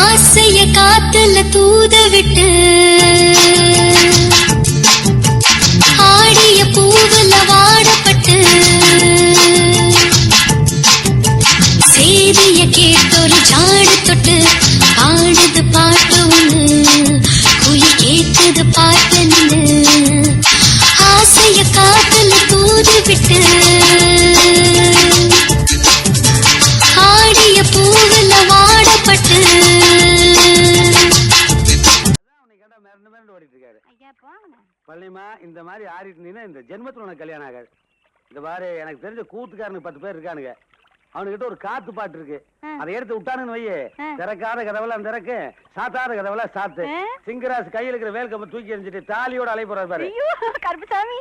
ஆசைய காத்துல தூத விட்டு ஆடிய பூவுல வாடப்பட்டு சேதிய கேட்டொரு ஜாடு தொட்டு ஆடுது பாட்டு ஒண்ணு குயில் கேட்டது பாட்டு நின்று ஆசைய காத்துல தூது விட்டு ஆடிய பூவுல வாடப்பட்டு பள்ளிமா இந்த மாதிரி ஆடிட்டு இருந்தீங்கன்னா இந்த ஜென்மத்துல உனக்கு கல்யாணம் ஆகாது. இந்த மாதிரி எனக்கு தெரிஞ்ச கூத்துக்காரனுக்கு 10 பேர் இருக்கானுங்க. அவனுக்கிட்ட ஒரு காத்து பாட்டு இருக்கு. அதை எடுத்து விட்டானுன்னு வையே, திறக்காத கதவெல்லாம் திறக்கு, சாத்தாத கதவெல்லாம் சாத்து. சிங்கராசு கையில் இருக்கிற வேல் கம்ப தூக்கி எறிஞ்சிட்டு தாலியோட அலை போறாரு பாரு. கருப்புசாமி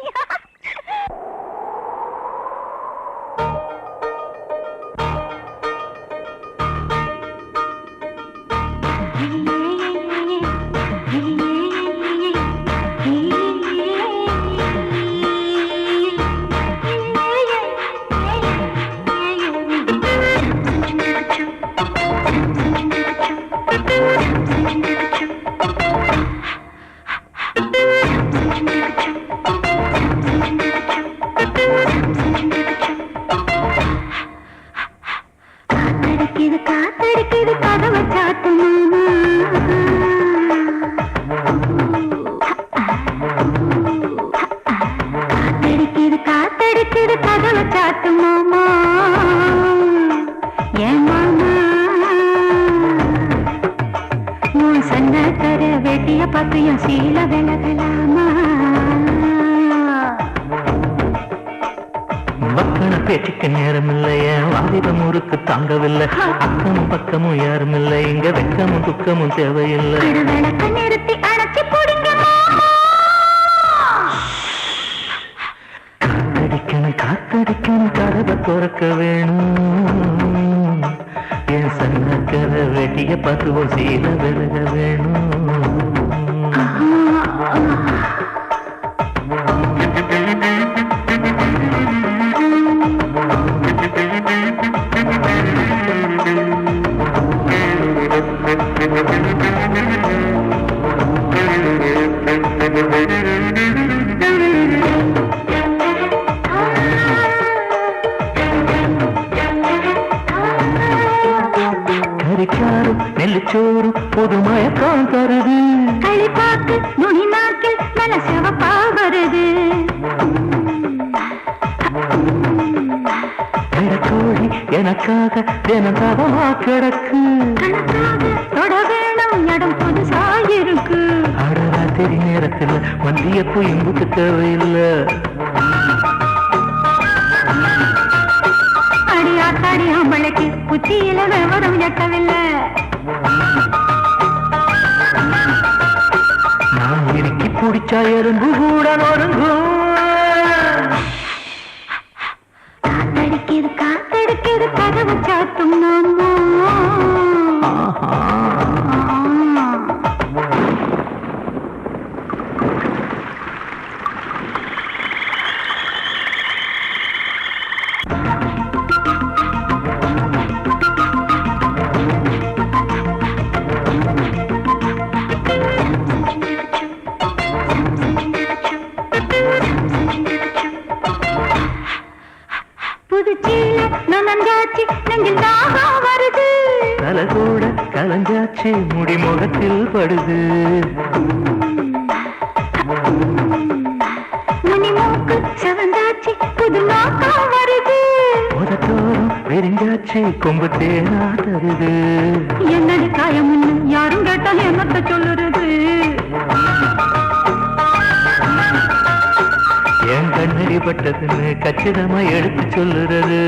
காத்தடிக்குது கதவை சாத்து காத்தடிக்குது கதவை சாத்து மாமா ஏன் மாமா உன் சன்னக்கர வெட்டிய பார்த்து என் சீல விலகலாமா பேச்சுக்கு நேரம் இல்லைய வாலிபம் ஊருக்கு தாங்கவில்லை அக்கமும் பக்கமும் யாரும் இல்லை இங்க வெக்கமும் துக்கமும் தேவையில்லை நிறுத்தி அணைச்சி காத்தடிக்கணும் கதவை திறக்க வேணும் என் சன்னக்கர வெட்டிய பத்துவம் சீல விலக வேணும் நெல்லிச்சோறு புது மயக்கம் தருது களிப்பாக்கு நுனி நாக்கில் நல்ல சிவப்பா வருது கோழி எனக்காக தினந்தவமா கிடக்கு தொட வேணும் இடம் புதுசாயிருக்கு அடராத்திரி நேரத்தில் மல்லியப்பூ எங்குக்கு தேவையில்லை அடியாத்தாடி அம்பளைக்கு புத்தியில விவரம் எட்டவில்லை நான் இறுக்கி பிடிச்சா எறும்பு கூட நொறுங்கும் காத்தடிக்குது கதவு சாத்தும் மாமா தலை கூட கலஞ்சாச்சு முடி முகத்தில் படுது மணிமூக்கு செவந்தாச்சு புது நாக்கம் வருது உதட்டோரம் விரிஞ்சாச்சு கொம்பு தேனா தருது என்னது காயம் யாரும் கேட்டால் என்னத்த சொல்லுறது என் கண்ணடி பட்டதுன்னு கச்சிதமா எடுத்து சொல்லுறது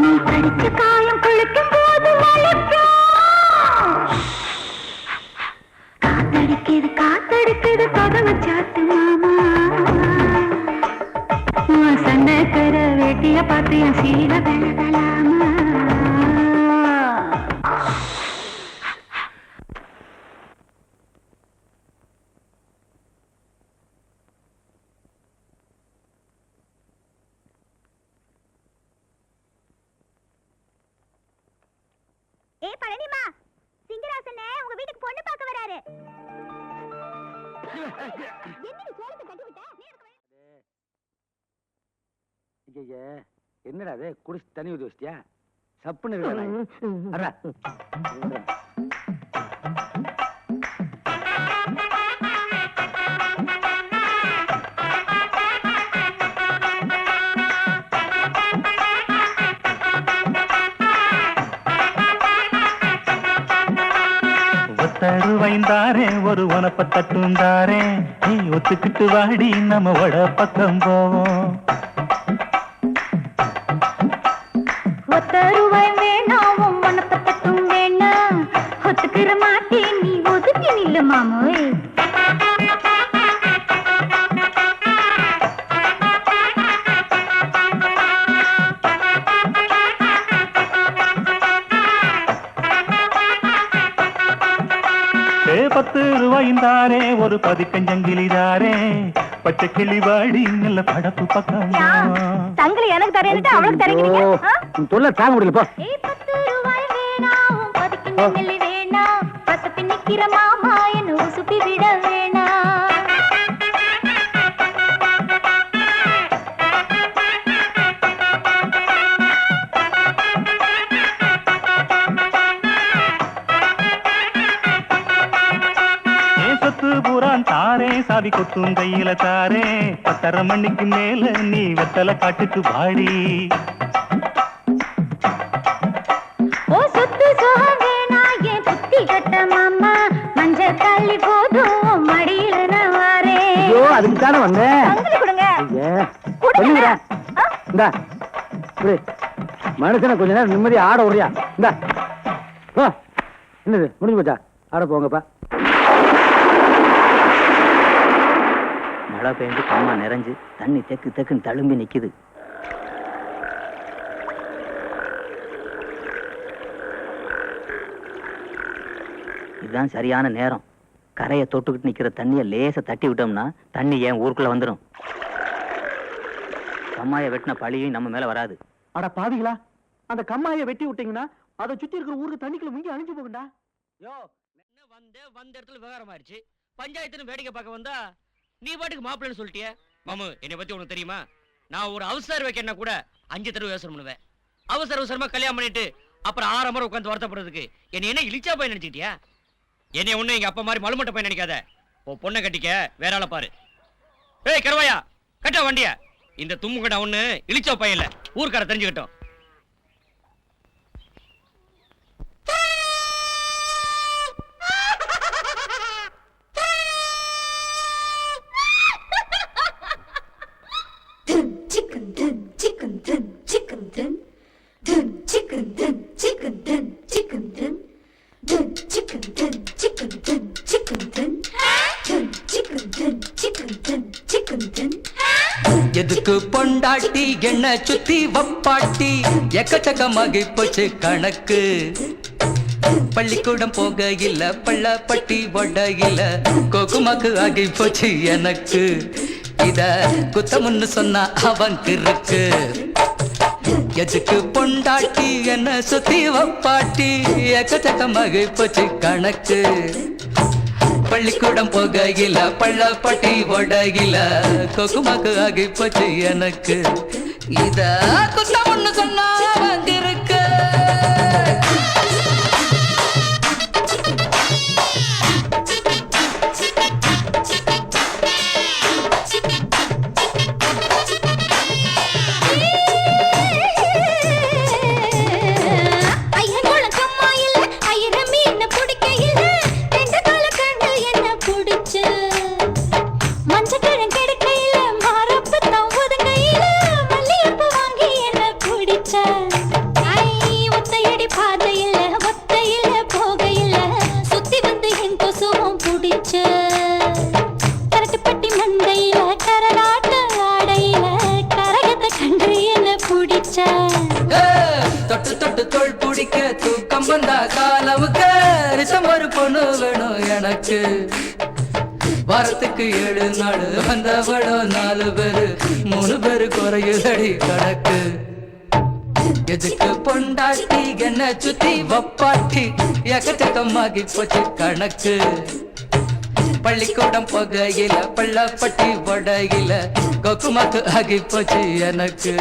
நீ படிச்ச காயம் குளிக்கும் போது காத்தடிக்குது கதவை சாத்து மாமா சன்னக்கர வேட்டிய பார்த்து என் சீல விலகலாமா பாரு. என்னடி சோளத்தை கட்டி விட்ட? நீ எதுக்கு ஐயா என்னடா அது குடிச்சு தண்ணி ஊற்றி வச்சிட்டியா? சப்புன்னு இருக்கா? தருவைந்தாரே ஒரு உனப்ப தட்டுந்தாரே, நீ ஒத்துக்கிட்டு வாடி நம்ம வட பக்கம் போவோம். ஒத்தருவாய் வேணாம், உனப்ப தட்டும் வேணாம், ஒத்துக்கிற மாட்டே நீ ஒதுக்கி நில்லு மாமோய். ரூபாய்ந்தாரே ஒரு பதிக்கஞ்சங்கிலிதாரே, பச்சை கிளி வாடி நல்ல படப்பு பக்கம். தங்களை எனக்கு தரேன், அவளுக்கு தரீங்க. தொல்லை தாங்க முடியல போ. 10 ரூபாய் வேணாம், பதிக்கஞ்சங்கிலி வேணாம், பத்து பின்னிக்கிற மாமா என்ன உசுப்பி விட வேணாம். தாரே சாவி கொத்தும் கையில தாரே, 10:30 மணிக்கு மேல நீ வெத்தலை காட்டுக்கு வாடி. ஓ சொத்து சோகம் வேணா என் புத்தி கட்ட மாமா, மஞ்சள் தள்ளி போதும் மடியில நான் வாரே. ஐயோ அதுக்கு தானே வந்தேன். கொடுங்க இந்தா மனுஷனை கொஞ்ச நேரம் நிம்மதியா ஆட விடுறியா? இந்தா என்னது முடிஞ்சு போச்சா? ஆட போங்கப்பா. மழை பெய்ஞ்சு கம்மா நிறைஞ்சு தண்ணி தெக்கு தெக்குன்னு தழும்பி நிக்குது. இதுதான் சரியான நேரம். கரையை தொட்டுக்கிட்டு நிக்கிற தண்ணியை லேச தட்டி விட்டோம்னா தண்ணி ஏன் ஊருக்குள்ள வந்துடும். கம்மாயை வெட்டின பழியும் நம்ம மேல வராது. அட பாவிகளா, அந்த கம்மாயை வெட்டி விட்டீங்கன்னா அதை சுத்தி இருக்கிற ஊருக்கு தண்ணிக்குள்ள முங்கி அழிஞ்சு போகுண்டா. யோ வந்த இடத்துல விவகாரம் ஆயிடுச்சு. பஞ்சாயத்துன்னு வேடிக்கை பார்க்க வந்தா நீ பாட்டுக்கு மாப்பிள்ளைன்னு சொல்லிட்டிய. மாமு என்னை பத்தி உனக்கு தெரியுமா? நான் ஒரு அவசர வைக்கன்னா கூட 5 தடவை யோசனை பண்ணுவேன். அவசரமா கல்யாணம் பண்ணிட்டு அப்புறம் 6 முறை உட்காந்து வருத்தப்படுறதுக்கு என்னை என்ன இழிச்சா போய் நினைச்சிட்டியா? என்னை ஒண்ணு எங்க அப்பா மாதிரி மலுமட்ட போய் நினைக்காத. பொண்ணை கட்டிக்க வேற ஆள பாரு. ஏய் கருவாயா, கட்ட வண்டிய. இந்த தும்முகடா ஒண்ணு இழிச்சா பையன் இல்ல, ஊர்க்கார தெரிஞ்சுக்கிட்டோம். எதுக்கு பொண்டாட்டி என்ன சுத்தி வப்பாட்டி, எக்கச்சக்கமாகி போச்சு கணக்கு. பள்ளிக்கூடம் போக இல்ல, பள்ளப்பட்டி ஒடையில, கோகுமாக்கு ஆகி போச்சு எனக்கு. இத குத்தமுன்னு சொன்னா அவங்கு இருக்கு. எதுக்கு பொண்டாட்டி என்ன சுத்தி வப்பாட்டி, எக்கச்சக்கமாகி போச்சு கணக்கு. பள்ளிக்கூடம் போகையில, பள்ளப்பட்டி ஒடையில, கொக்குமாக்கு ஆகி போச்சு எனக்கு. இத குத்தம் ஒண்ணு சொன்னா வந்திருக்கு. தொட்டு தொட்டு தோள் பிடிக்க தூக்கம் வந்தா காலவுக்கு ரிசம் ஒரு பொண்ணு வேணும் எனக்கு. வாரத்துக்கு 7 நாள் வந்தவளோ 4 பேரு, 3 பேரு குறையுதடி கணக்கு. எதுக்கு பொண்டாட்டி என்ன சுத்தி வப்பாட்டி, எக்கச்சக்கமாகி போச்சு கணக்கு. பள்ளிக்கூடம் போகையில பள்ளப்பட்டி வடையில கொக்குமாக்கு ஆகி போச்சு எனக்கு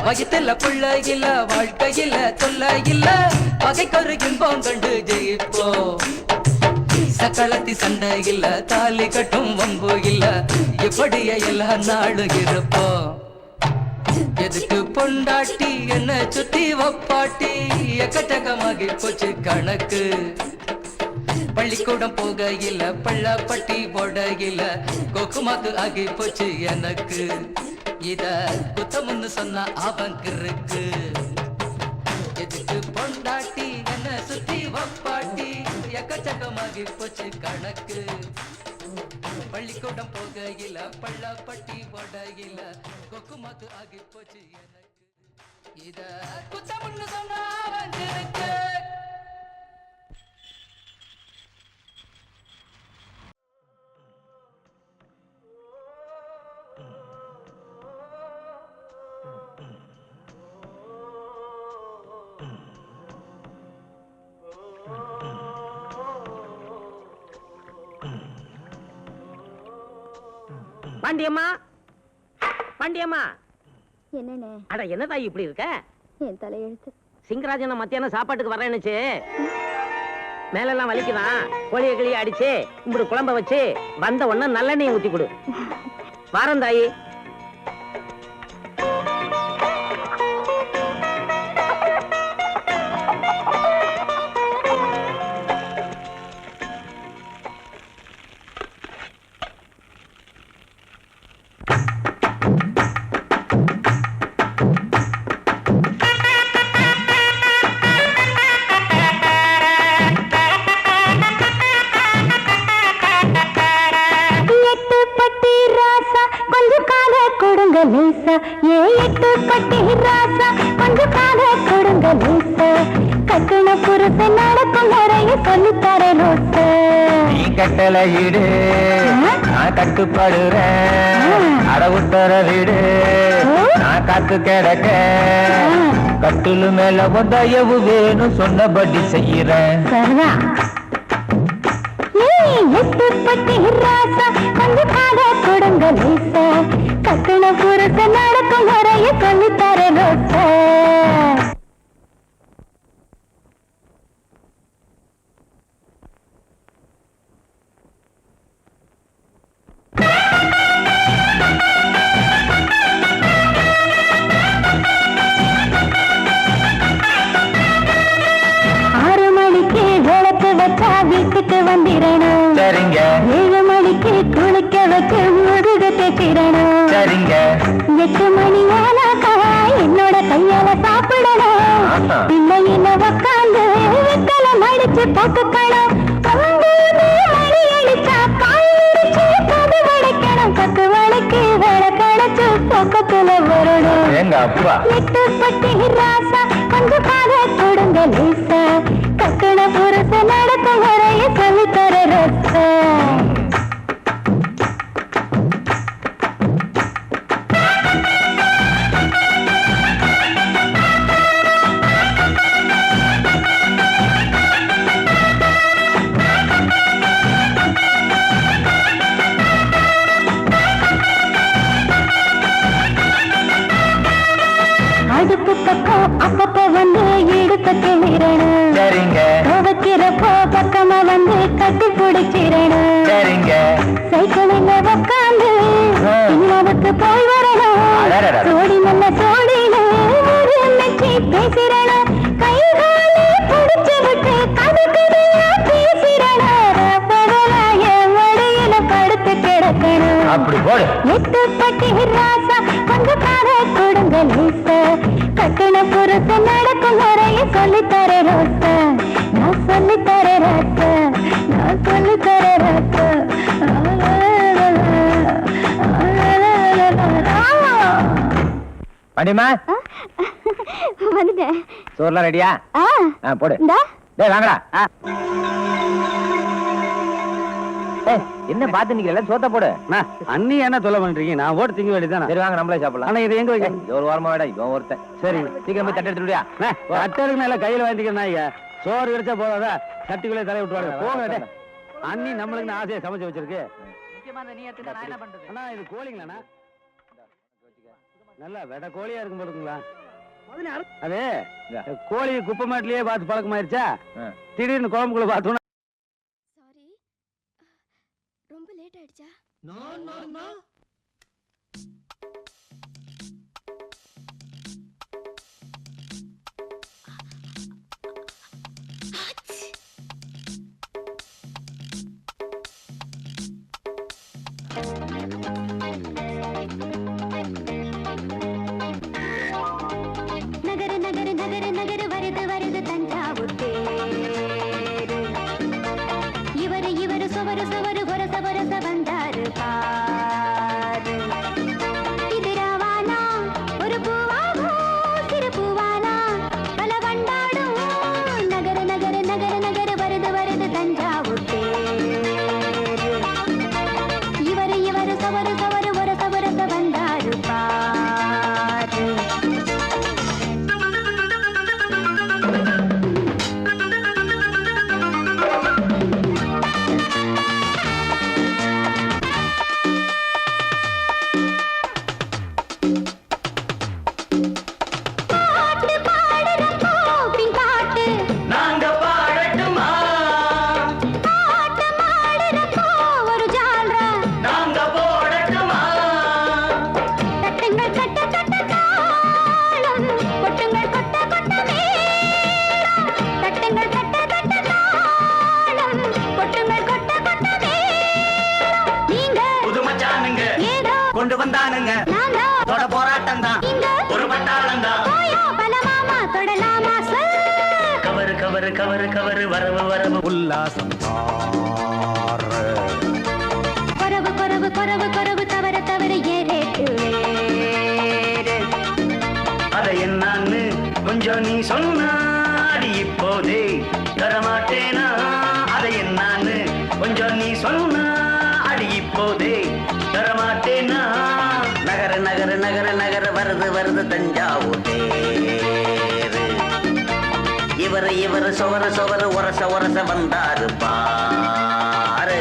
வயிற்றுல புள்ள இல்ல வாழ்க்கையில தொல்ல இல்ல பகைக்கொரு இன்பம் கண்டு ஜெயிப்போ சக்களத்தி சண்டை இல்ல தாலி கட்டும் வம்பு இல்ல எப்படிய எல்லா நாளும் இருப்போ எதுக்கு பொண்டாட்டி என்ன சுத்தி வப்பாட்டி எக்கச்சக்கமாகி போச்சு கணக்கு பள்ளிக்கூடம் போகையில பள்ளப்பட்டி போடையில கொக்குமாக்கு ஆகி போச்சு எனக்கு இத குத்தம்னு சொன்ன அவங்க இருக்கு எதுக்கு பொண்டாட்டி என்ன சுத்தி வப்பாட்டி எக்கச்சக்கமாகி போச்சு கணக்கு பள்ளிக்கூடம் போகையில பள்ளப்பட்டி போடையில கொக்குமாக்கு ஆகி போச்சு எனக்கு இத குத்தம்னு சொன்ன அவங்க இருக்கு பாண்டியம்மா பாண்டியம்மா என்னண்ணே அட என்ன தாய் இப்படி இருக்க என் தலையெழுத்து சிங்கராஜன் மத்தியானம் சாப்பாட்டுக்கு வரேன்னுச்சு மேலெல்லாம் வலிக்குதான் கோழிய கிளிய அடிச்சு இப்படி குழம்ப வச்சு வந்த உடனே நல்லெண்ணெய் ஊத்தி கொடு வாரம் தாயி லேசா ஏ எட்டு பட்டி ராசா கொஞ்சம் கால கொடுங்க லேசா கட்டுன புருஷ நடக்கும் நிறைய சொல்லித்தர ரோச நீ கட்டளை இடு நான் கட்டுப்படுறேன் அட உத்தர வீடு நான் காத்து கிடக்க கட்டுலு மேல உதயவு வேணும் சொன்னபடி செய்யறேன் எட்டு பட்டி ராசா கொஞ்சம் கால கொடுங்க லேசா கட்டுன புருஷ நடக்கும் நிறைய சொல்லித்தர ரோச வீட்டுக்கு வந்திரணும் சரிங்க 7 மணிக்கு குளிக்க வச்சு முதுகு தேச்சிடணும் சரிங்க 8 மணி ஆனாக்கா என்னோட கையால சாப்பிடணும் பிள்ளையில உக்காந்து வெத்தலை மடிச்சு போட்டுக்கணும் மணி அடிச்சா காய்ச்சி கது வளைக்கணும் கத்து வளைக்கு விளக்கடைச்சு பக்கத்துல வரணும் எங்க அப்பா 8 பட்டி ராசா கொஞ்சம் கால கொடுங்க லேசா கட்டுன புருஷ நடக்கும் வரைய சொல்லித்தர ரச அடுப்பு பக்கம் அப்பப்ப வந்து எடுத்து மீறணும் சரிங்க நிக்கிறப்போ பக்கமா வந்து கட்டி பிடிச்சிடணும். சரிங்க. சைக்கிளில் உட்காந்து சினிமாவுக்கு போய் வரணும். சோடி நல்ல சோடியில ஒரு மெச்சி பேசிடணும். கைகாலி பிடிச்சு விட்டு கதை கதையா பேசிடணும். பகலாய மடியில படுத்து கிடக்கணும். அப்படி போடு. எட்டு பட்டி ராசா கொஞ்சம் கார கொடுங்க லேசா. கட்டண புருஷ நடக்கும் முறைய சொல்லித்தர ரோசா. நான் சொல்லித்தர ராசா, நான் சொல்லித்தர ராசா. பாண்டியம்மா வந்துட்டேன். சோறுலாம் ரெடியா? போடு. இந்தா. டேய் வாங்கடா. என்ன பாத்து நிக்கிறல, சோத்த போடு. அண்ணி என்ன தொலை பண்றீங்க? நான் ஓட்டு திங்க வேண்டியதானே. சரி வாங்க நம்மளே சாப்பிடலாம். ஆனா இது எங்க வைக்க? ஒரு வாரமா வேடா இவன் ஒருத்தன். சரி சீக்கிரம் போய் தட்டு எடுத்துடுயா. அட்டருக்கு மேல கையில வாங்கிக்கிறேன். சோறு கிடைச்சா போதாதா? கட்டிக்குள்ளே தலையை விட்டுவாங்க. போங்க. அண்ணி நம்மளுக்கு ஆசையை சமைச்சு வச்சிருக்கு. அண்ணா இது கோழிங்களாண்ணா? நல்லா வெட கோழியா இருக்கும் போடுங்களா? அது கோழி குப்பை மாட்டிலேயே பார்த்து பழக்கமாயிருச்சா? திடீர்னு குழம்புக்குள்ள பார்த்தோம். சாரி, ரொம்ப லேட் ஆயிடுச்சா? நகரு நகரு நகரு நகரு வருது வருது தஞ்சாவூர் தேரு. இவரு இவரு சுவரு சுவரு ஒரச ஒரச வந்தாரு பாரு. இது ராவானா ஒரு பூவாகும் சிறு பூவானா பல வண்டாடும். நகரு நகரு நகரு நகரு வருது வருது தஞ்சாவூர் தேரு. இவரு இவரு சுவரு சுவரு ஒரச ஒரச வந்தாரு பாரு. கொண்டு வந்தானுங்க தொட போராட்டம் தான் ஒரு பட்டாளம் தான். கவரு கவரு கவரு கவரு வரவு வரவு உல்லாசம் கொரவு கொரவு கொரவு கொரவு தவற தவற ஏறேட்டு அதை என்னான்னு கொஞ்சம் நீ சொன்னாடி இப்போதே தரமாட்டேனா. அதை என்னான்னு கொஞ்சம் நீ சொன்னாடி இப்போதே தரமாட்டேனா. நகர நகர நகர நகர வருது வருது தஞ்சாவூர் தேரு. இவரு இவரு சொவர சொவர ஒரச ஒரச வந்தாரு பாரு.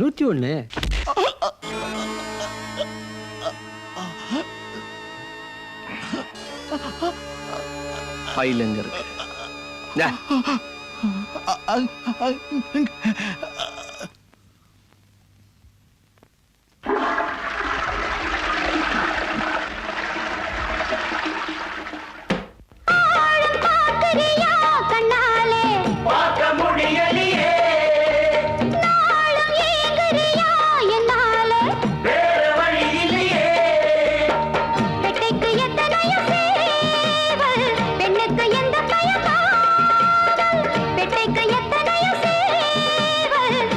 நூத்தி ஒண்ணு. ஃபைல் எங்க இருக்கு? பெண்ணுக்கு எந்த பயமா? பெட்டைக்கு எத்தனையோ சேவல்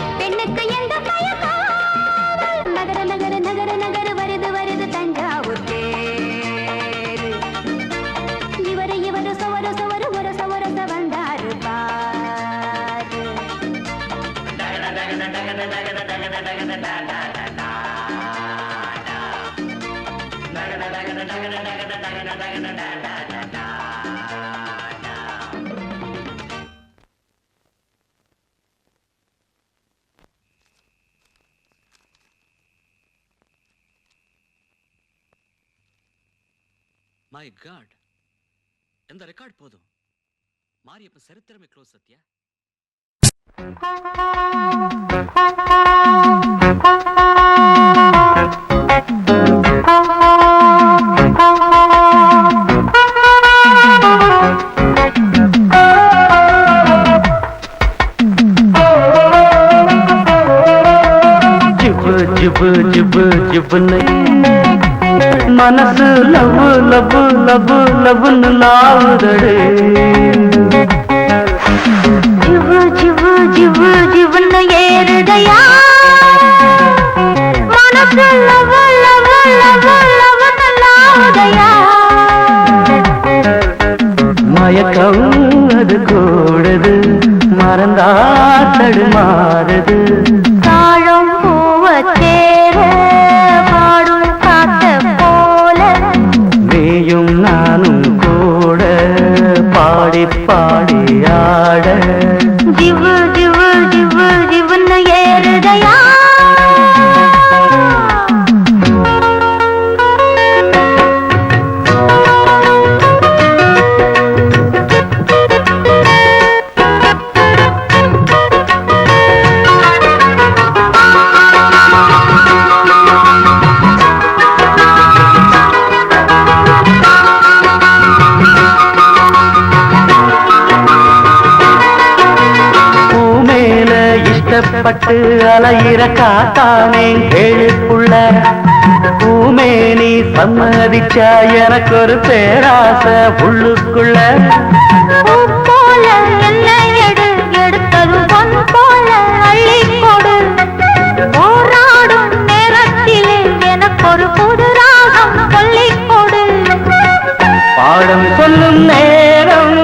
மை காட், எந்த ரெக்கார்ட் போதும். மாரியப்ப சரித்திரமே க்ளோஸ் சத்யா. ஜிபு ஜிபு ஜிபு ஜிபுன்னு மனசு லவ்வு லவ்வு லவ்வு லவ்வுன்னு லாவுதடே. ஜிவு ஜிவு ஜிவு ஜிவுன்னு ஏறுதையா மனசு லவு லவு லவு லவுன்னு லாவுதையா. மயக்கம் அது கூடுது மறந்தா தடுமாறுது. தாழம் பூவ சேர பாடும் காத்த போல நீயும் நானும் கூட பாடி பாடி ஆட. ஜிவு ஜிவு ஜிவு ஜிவுன்னு ஏறுதையா. பட்டு அலையிற காத்தானே கேளுக்குள்ள பூமேனி சம்மதிச்சா எனக்கு ஒரு பேராசை உள்ளுக்குள்ள. போல என்ன எடுத்ததும் பொன் போல அள்ளி கொடு. போராடும் நேரத்திலே எனக்கு ஒரு புது ராகம் சொல்லிக் கொடு. பாடம் சொல்லும் நேரம்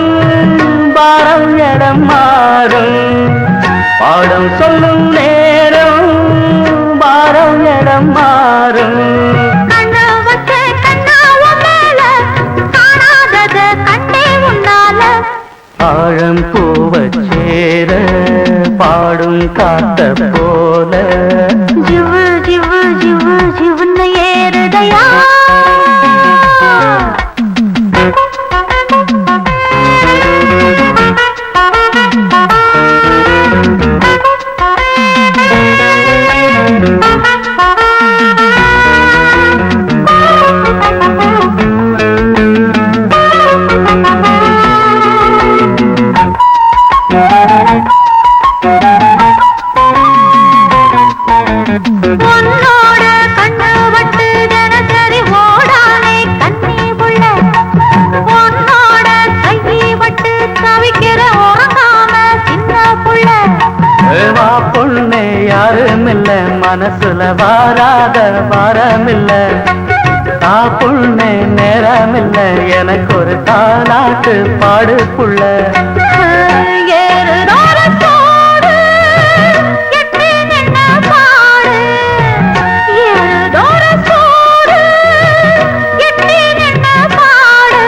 பாரம் இடம் மாறும். பாடம் சொல்லும் நேரம் பாரம் இடம் மாறும். கண்ணு வச்ச கண்ணாவ மேல காணாதத கண்ணே உன்னால. ஆழம் பூவச் சேர பாடும் காத்த போல. ஜிவு ஜிவு ஜிவு ஜிவுன்னு ஏறுதையா. உன்னோட கண்ணு வட்டு தினசரி ஓடானே கண்ணே புள்ள. உன்னோட கையை வட்டு தவிக்கிற உறங்காம சின்ன புள்ள. வா பொண்ணே யாருமில்ல மனசுல வாராத வாரமில்ல. தா பொண்ணே நேரமில்ல எனக்கு ஒரு தாலாட்டு பாடு புள்ள. ஏறுதோற சோடு எட்டி நின்ன பாடு. ஏறுதோற சோடு எட்டி நின்ன பாடு.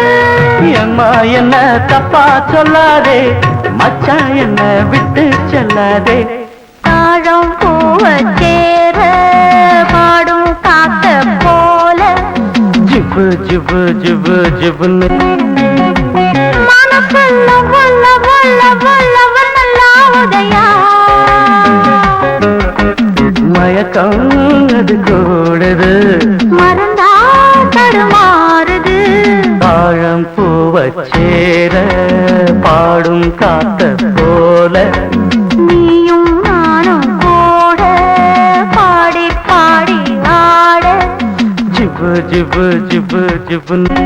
அம்மா என்ன தப்பா சொல்லாதே மச்சான் என்ன விட்டு செல்லாதே. தாழம் பூவ சேர பாடும் காத்த போல. ஜிபு ஜிபு ஜிபு ஜிபுன்னு மனசு லவு லவு லவு லவுன்னு லாவுதையா. மயக்கம் அது கூடுது மறந்தா தடுமாறுது. ஆழம் பூவச் சேர பாடும் காத்த போல. நீயும் நானும் கூட பாடி பாடி ஆட. ஜிபு ஜிபு ஜிபு ஜிபுன்னு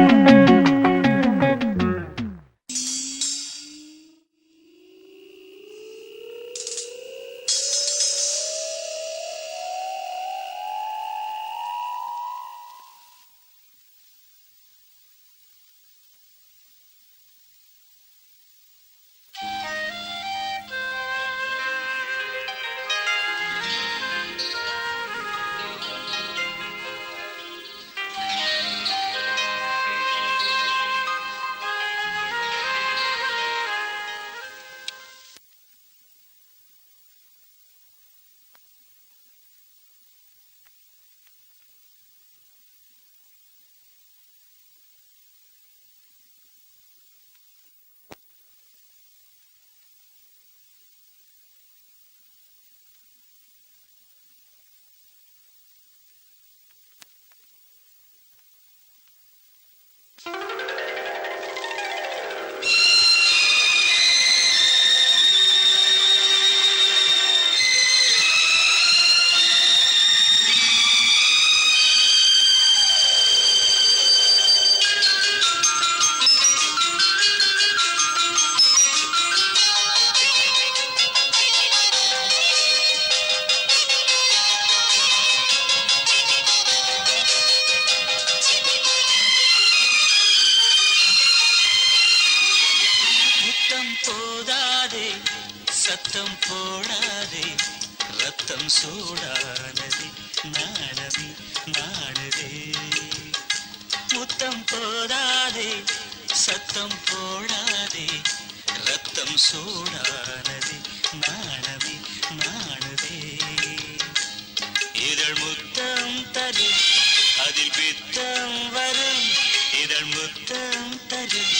போதாதே சத்தம் போடாதே ரத்தம் சூடானதே நாணமே நாடுதே முத்தம் போதாதே சத்தம் போடாதே ரத்தம் சூடானதே நாணமே நாடுதே இதழ் முத்தம் தரும் அதில் பித்தம் வரும் இதழ் முத்தம் தரும்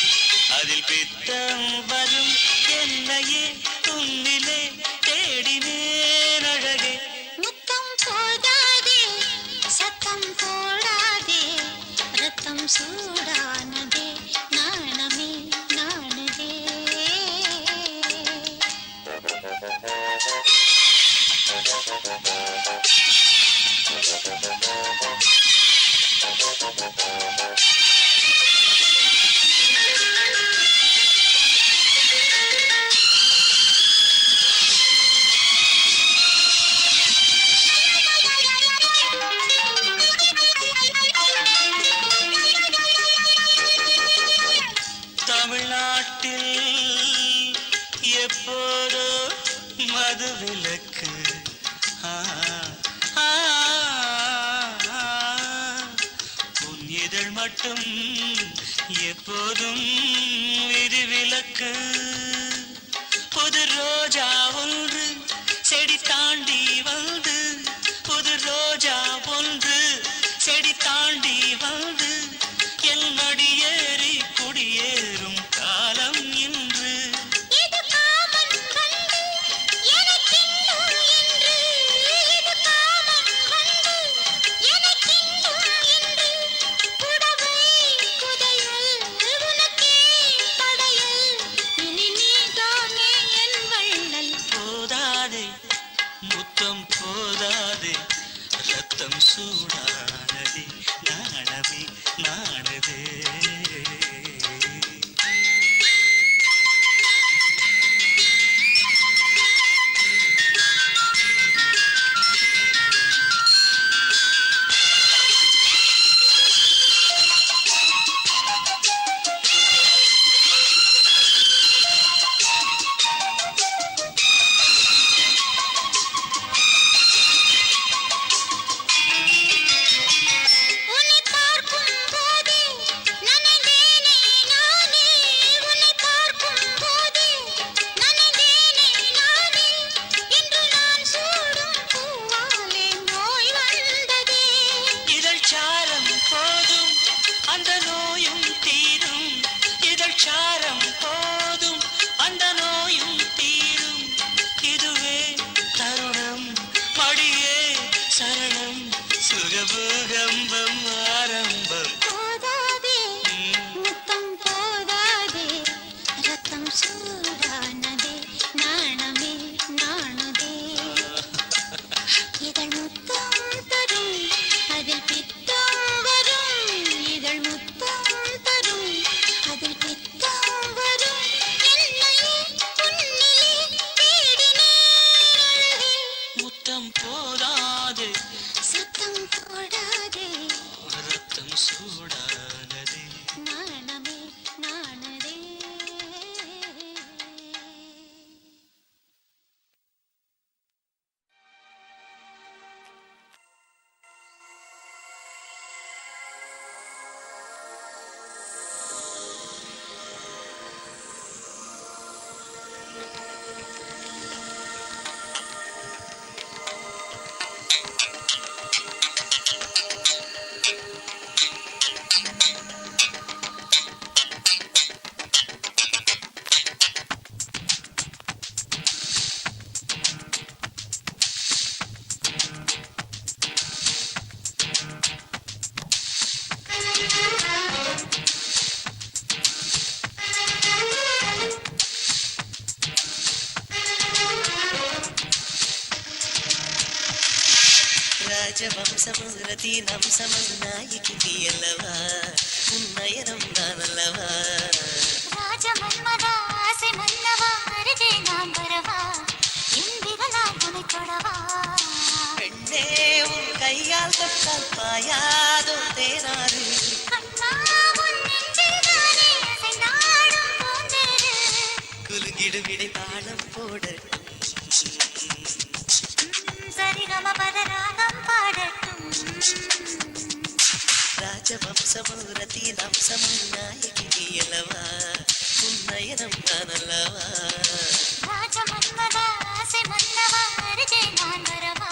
அதில் பித்தம் வரும் என்னையே உன்னிலே தேடினேன் அழகே முத்தம் போதாதே சத்தம் போடாதே ரத்தம் சூடானதே நாணமே நாணதே தமிழ்நாட்டில் எப்போதோ மதுவிலக்கு உன் இதழ் மட்டும் எப்போதும் விதிவிலக்கு புது ரோஜா ஒன்று செடி தாண்டி வந்து புது ரோஜா ஒன்று செடி தாண்டி வந்து என் மடியேறி குடியேறும் காலம் இன்று இது காமன் வந்து எனக்கின்னும் என்று இது காமன் வந்து எனக்கின்னும் என்று புடவை குதையல் உனக்கே படையல் இனி நீதானே என் வள்ளல் போதாதே முத்தம் போதாதே ரத்தம் சூடானதே நாணமே நாணதே உன்னை பார்க்கும் போதே நனைந்தேனே நானே உன்னை பார்க்கும் போதே நனைந்தேனே நானே இன்று நான் சூடும் பூவாலே நோய் வந்ததே இதழ் சாரம் போதும் அந்த நோயும் தீரும் இதழ் சாரம் போதும் அந்த நோயும் தீரும் இதுவே தருணம் மடியே சரணம் சுகபூகம்பம் ஆரம்பம் போதாதே முத்தம் போதாதே ரத்தம் சூடானதே நாணமே நாணுதே இதழ் முத்தம் தரும் அதில் பித்தம் வரும் இதழ் முத்தம் தரும் அதில் பித்தம் வரும் என்னையே உன்னிலே தேடினேன் அழகே முத்தம் போதாதே சத்தம் போடாதே ரத்தம் சூடானதே நாணமே நாணதே ராஜவம்சமுரதீனம் சமநாயகி நீ அல்லவா உன்னயனம் நான் அல்லவா ராஜ மன்மதா ஆசை மன்னவா அருகே நான் வரவா என் விரலால் உனை தொடவா பெண்ணே உன் கையால் தொட்டால் பாயாதோ தேனாறு கண்ணா உன் நெஞ்சில் தானே அசைந்தாடும் பூந்தேரு குலுங்கி இடைத்தாளம் போட சரிகம பதராகம் பாடட்டும் ராஜவம்சமும் ரத்தினம்சமும் நாயகி அல்லவா உன்னயனம் தானல்லவா ராஜமன்மதா ஆசை மன்னவா அருகே நான் வரவா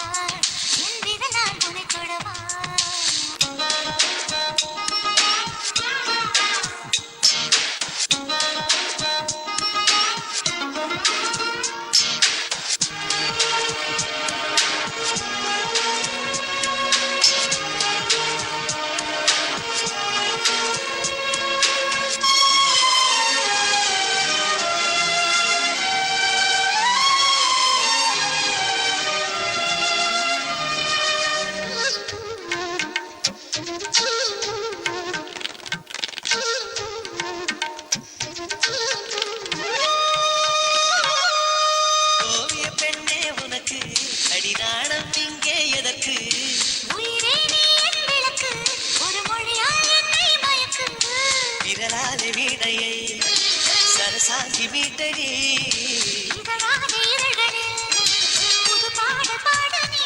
என் விரல் நான் துணை தொடவா ஓவிய பெண்ணே உனக்கு அடிநாடம் இங்கே எதற்கு உயிரே நீ என் விளக்கு ஒரு மொழியால் என்னை மயக்கு விரலாலே வீணையை சரசாங்கி மீட்டடி இதழாக இதழ்களில் புது பாடல் பாட நீ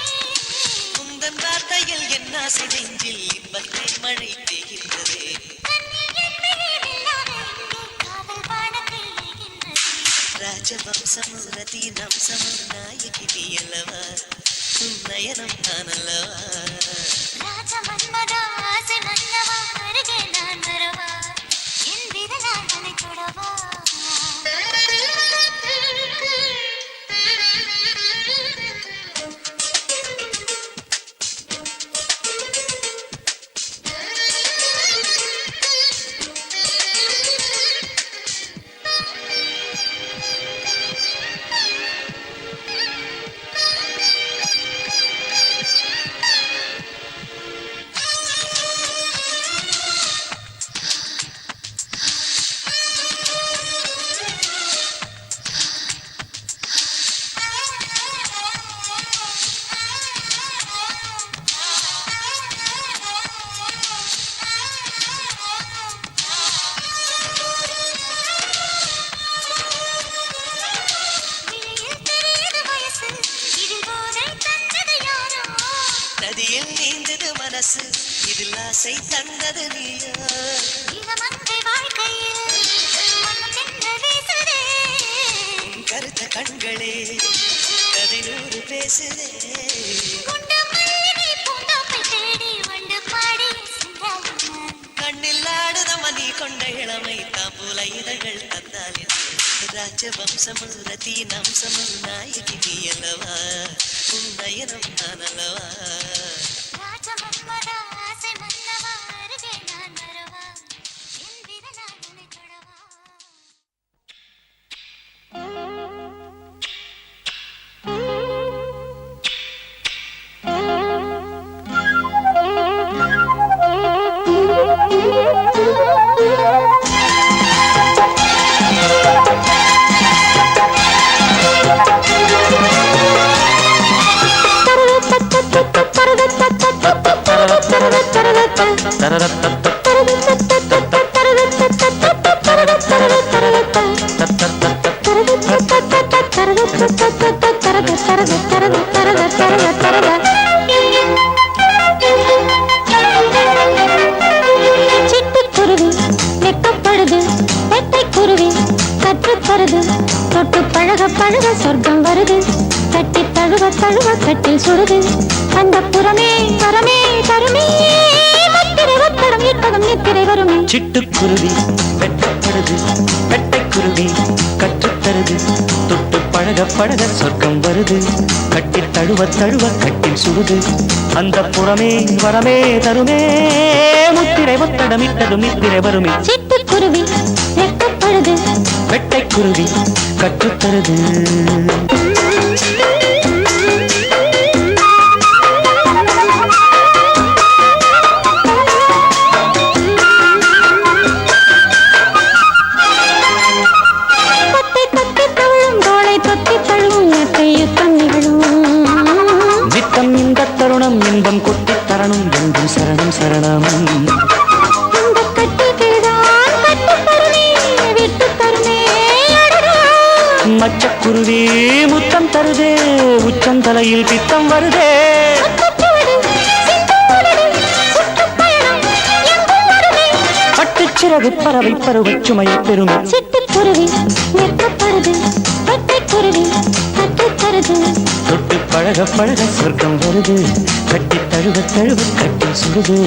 உந்தன் வார்த்தையில் என்ன ஆசை நெஞ்சில் இன்பத்தை மழை பெய்கின்றதே ராஜவம்சமும் ரத்தினம்சமும் நாயகி நீ அல்லவா உன்னயனம் தானல்லவா ராஜமன்மதா ஆசை மன்னவா அருகே நான் வரவா என் விரலால் தன்னை தொடவா நதியில் நீந்தது மனசு இதில் ஆசை தந்தது நீயா இளமங்கை வாழ்க்கையில் மனம் சென்று வீசுதே கருத்த கண்களே கதை நூறு பேசுதே குண்டு மல்லிகை பூந்தோப்பை தேடி வண்டு பாடி சென்றாய் கண்ணில் ஆடுதம நீ கொண்ட இளமை தாம்பூல இதழ்கள் தந்தால் ராஜவம்சமும் ரத்தினம்சமும் நாயகி நீ அல்லவா உன்னயனம் தானல்லவா ராஜமன்மதா ஆசை மன்னவா அருகே நான் வரவா என் விரலால் உன்னை தொடவா சிட்டுக்குருவி வெக்கப்படுது வெட்டைக்குருவி கற்றுத்தருது தொட்டு பழக பழக சொர்க்கம் வருது கட்டி தழுவ தழுவ கட்டில் சுடுது அந்த புறமே பரமே தருமே முத்திரை ஒத்தடம் இட்டதும் நித்திரை வருமே சிட்டுக்குருவி வெட்டப்படுது வெட்டைக்குருவி கற்றுத்தருது தொட்டு பழக பழக சொர்க்கம் வருது கட்டில் தழுவ தழுவ கட்டில் சுடுது அந்த புறமே வரமே தருமே முத்திரை ஒத்தடம் இட்டதும் நித்திரை வருமே சிட்டுக்குருவி வெட்டப்படுது வெட்டைக்குருவி கற்றுத்தருது தருணம் இன்பம் கொட்டி தரணும் என்றும் சரணம் சரணம் சிட்டுக்குருவி முத்தம் தருதே உச்சந்தலையில் பித்தம் வருதே பட்டுச்சிறகு பறவை பருவச் சுமையை பெருமை சிட்டுக்குருவி வெட்கப்படுது பட்டைக்குருவி கற்றுத்தருது தொட்டு பழக பழக சொர்க்கம் வருது கட்டி தழுவ தழுவ கட்டி சுடுது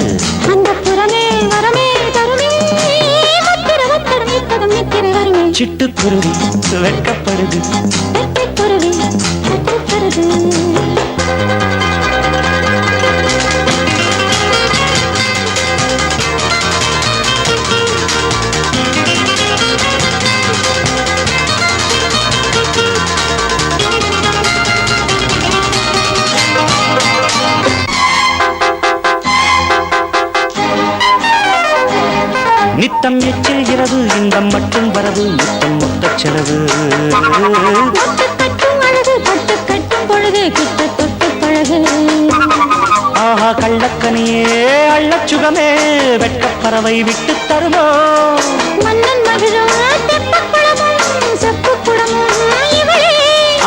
அந்த புறமே வரமே தருமே முத்திர முத்திர மீட்டதும் நித்திரை வருமே சிட்டுக்குருவி வெட்கப்படுது பட்டைக்குருவி கற்றுத்தருது நித்தம் எச்சில்கிறது இன்பம் மட்டும் வரவு முத்தம் மொத்த செலவு கட்டும் அழகு பட்டு கட்டும் பொழுது கிட்ட தொட்டு பழகு ஆஹா கள்ளக்கனியே அள்ளச்சுகமே வெட்கப்பறவை விட்டு தருமோ மன்னன் மகிழும் தெப்பக்குளமும் செப்புக்குளமும் இவளே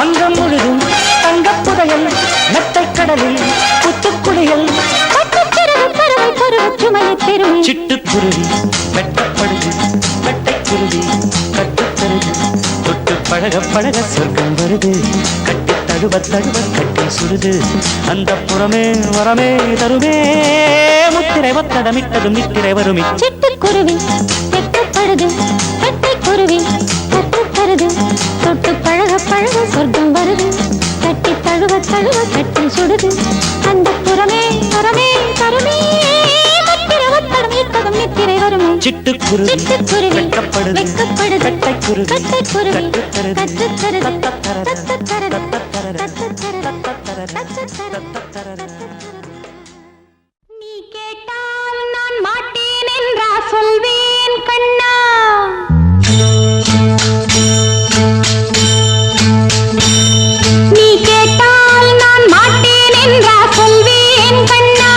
அங்கம் முழுதும் தங்கப்புதையல் மெத்தைக்கடலில் புத்துக்குளியல் பட்டுச்சிறகு பறவை பருவச் சுமையை பெருமை சிட்டுக்குருவி வெட்டப்படுது வெட்டைக்குருவி கட்டுத்தருது தொட்டு பழக பழக சொர்க்கம் வருது கட்டி தழுவ தழுவ கட்டி சுடுது அந்த புறமே வரமே தருமே முத்திரை ஒத்தடமிட்டதும் நித்திரை வருமி சிட்டுக்குருவி வெட்கப்படுது பட்டைக்குருவி கற்றுத்தருது தொட்டு பழக பழக சொர்க்கம் வருது கட்டி தழுவ தழுவ கட்டி சுடுது அந்த புறமே வரமே தருமே முத்திர ஒத்தடம் ஈட்டதும் நித்திரை வருமே சிட்டுக்குருவி சிட்டுக்குருவி வெட்கப்படுது வெட்கப்படுது வெட்டைக்குருவி கட்டைக்குருவி கட்டுத்தருது கற்றுத்தருது தத்தத்தரது தத்தத்தரது தத்தத்தரது தத்தத்தரது நீ கேட்டால் நான் மாட்டேன் என்றா சொல்வேன் கண்ணா நீ கேட்டால் நான் மாட்டேன் என்றா சொல்வேன் கண்ணா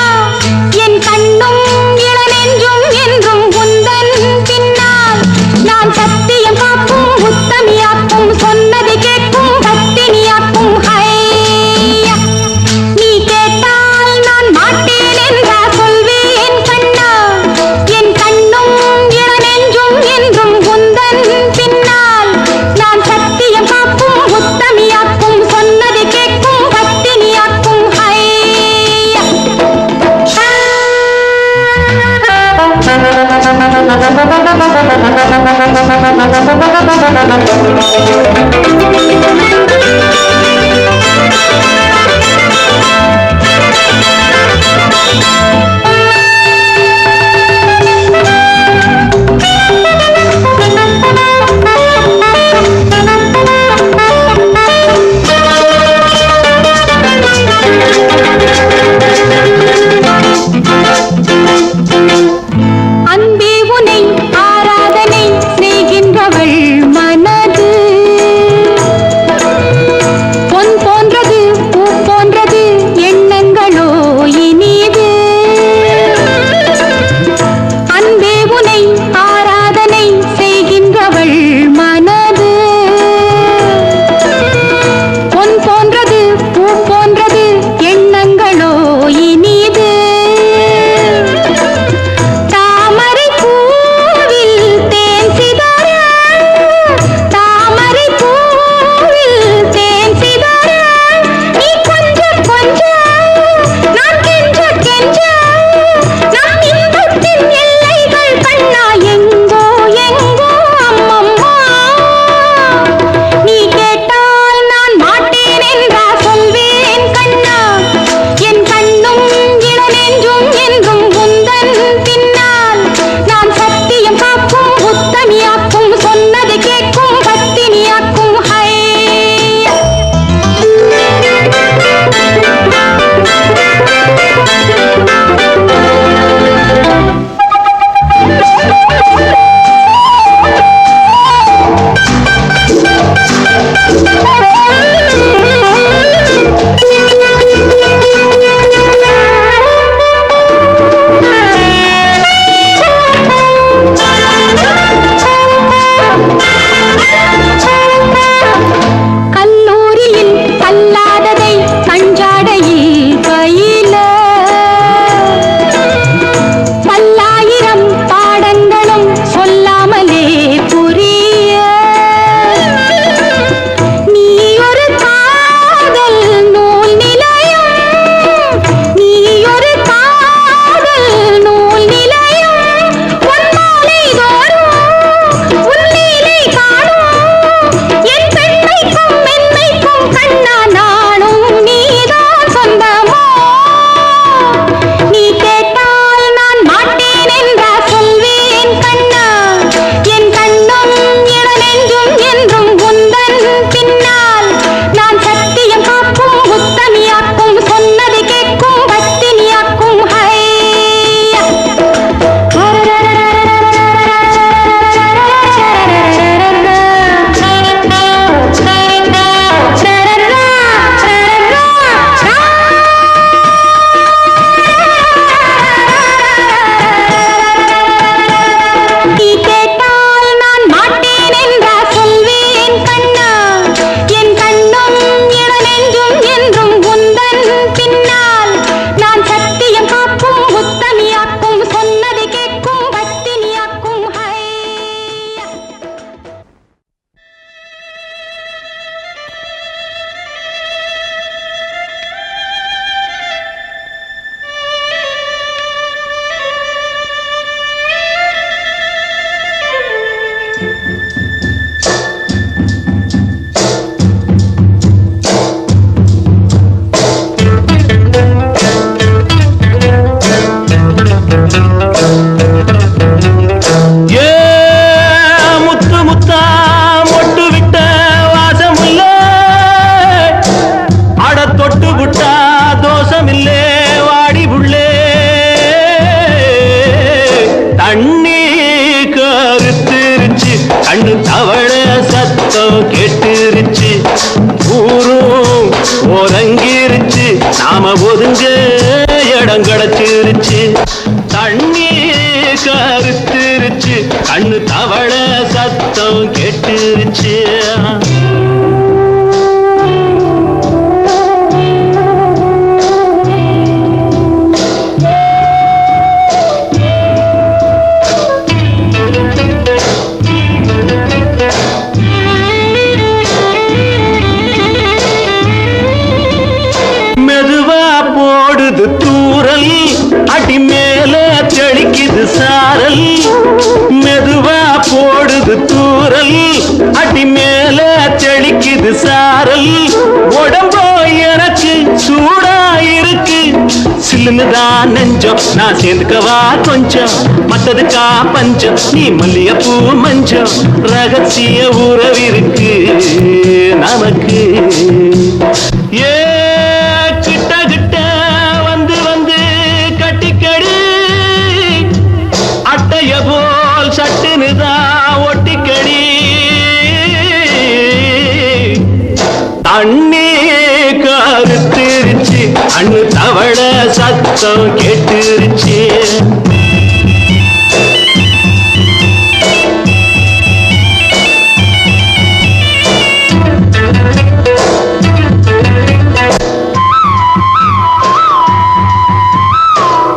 என் கண்ணும் இளநெஞ்சும் என்றும் உந்தன் பின்னால் நான் சத்தியம் காக்கும் உத்தமியாக்கும் சொன்னது கேட்கும் பத்தினியாக்கும் ஹையா நீ கேட்டால் நான் மாட்டேன் என்றா சொல்வேன் கண்ணா என் கண்ணும் இளநெஞ்சும் என்றும் உந்தன் பின்னால் நான் சத்தியம் காக்கும் உத்தமியாக்கும் சொன்னது கேட்கும் பத்தினியாக்கும் ஹையா அன்பே உனை ஆராதனை செய்கின்றவள் மனது கருத்துருச்சு தண்ணி கருத்துருச்சு கண்ணு தவள சத்தம் கெட்டுருச்சு தூரல் அடி மேல தெளிக்குது சாரல் மெதுவா போடுது தூரல் அடி மேல தெளிக்குது சாரல் உடம்போ எனக்கு சூடா இருக்கு சில்லுதான் நெஞ்சம் நான் சேர்ந்துக்கவா கொஞ்சம் மத்ததுக்கா பஞ்சம் நீ மல்லிகைப்பூ மஞ்சம் ரகசிய உறவிருக்கு நமக்கு ஏ கிட்ட கிட்ட அட்டைய போல் சட்டுனுதான் ஒட்டிக்கடி தண்ணி கருத்துருச்சு அண்ணு தவள சத்தம் கேட்டுருச்சு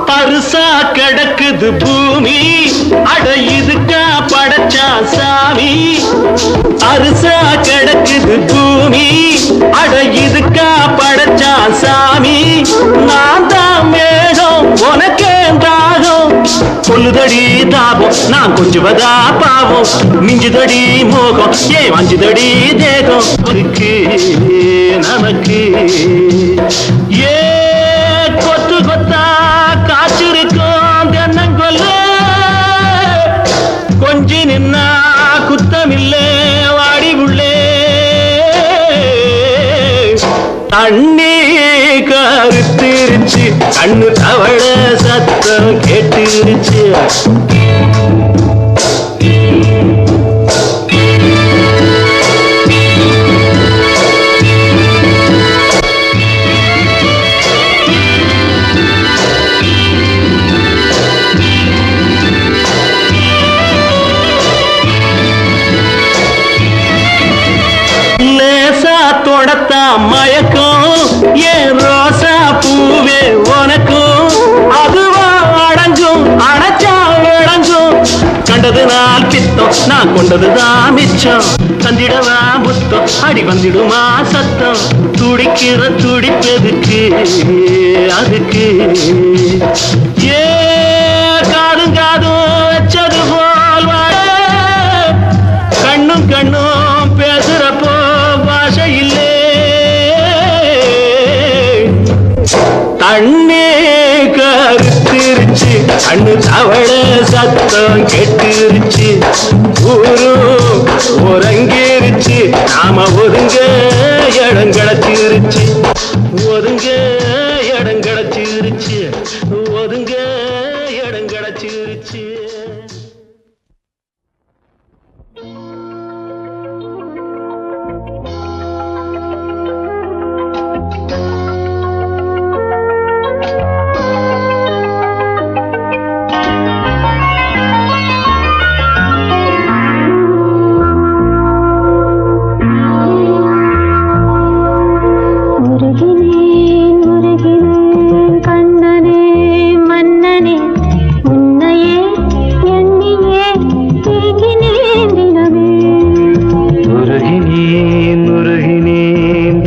பருசா கிடக்குது பூமி அட இதுக்கா படைச்சா சாமி அரிசா கிடக்குது பூமி அட இதுக்கா படைச்சா சாமி நான் தான் மேகம் உனக்கே தாகம் கொல்லுதடி தாபம் நான் கொஞ்சுவதா பாவம் மிஞ்சுதடி மோகம் ஏன் வஞ்சுதடி தேகம் இருக்கு நமக்கு ஏ கொத்து கொத்தா காய்ச்சிருக்கும் தென்னங்கொல்ல கொஞ்சி நின்னா குத்தமில்லை வாடி உள்ளே தண்ணி கருத்துருச்சு கண்ணு தவள சத்தம் கேட்டுருச்சு தொடத்தா மயக்கம் ஏன் ரோசா பூவே உனக்கும் அதுவா அடங்கும் அடைச்சா விளங்கும் கண்டது நாள் பித்தம் நான் கொண்டதுதான் மிச்சம் தந்திடவா புத்தம் அடி வந்திடுமா சத்தம் துடிக்கிற துடிப்பதுக்கு அதுக்கு ஏ காதும் காதும் வச்சது போல் வாழ கண்ணும் கண்ணும் பேசுறப்போ இல்லே தண்ணி கருத்துருச்சு கண்ணு தவள சத்தம் கெட்டுருச்சு ஊரு உறங்கிருச்சு நாம ஒதுங்க இடம் கிடச்சிருச்சு ஒதுங்க இடம் கிடச்சிருச்சு ஒதுங்க இடம் கிடச்சிருச்சு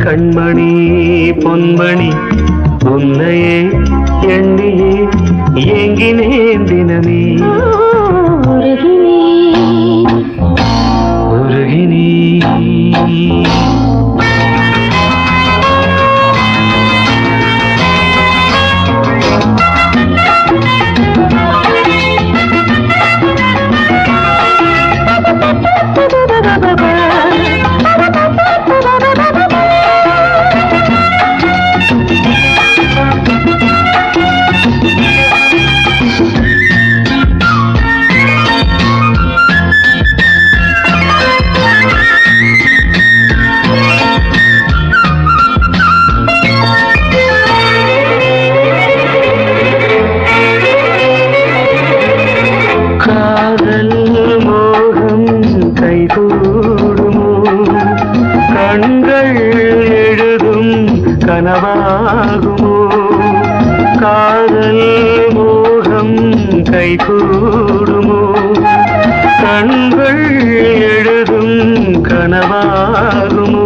கண்மணி பொன்மணி உன்னையே எண்ணியே ஏங்கினேன் தினமே உருகினே கண்கள் எழுதும் கனவாகுமோ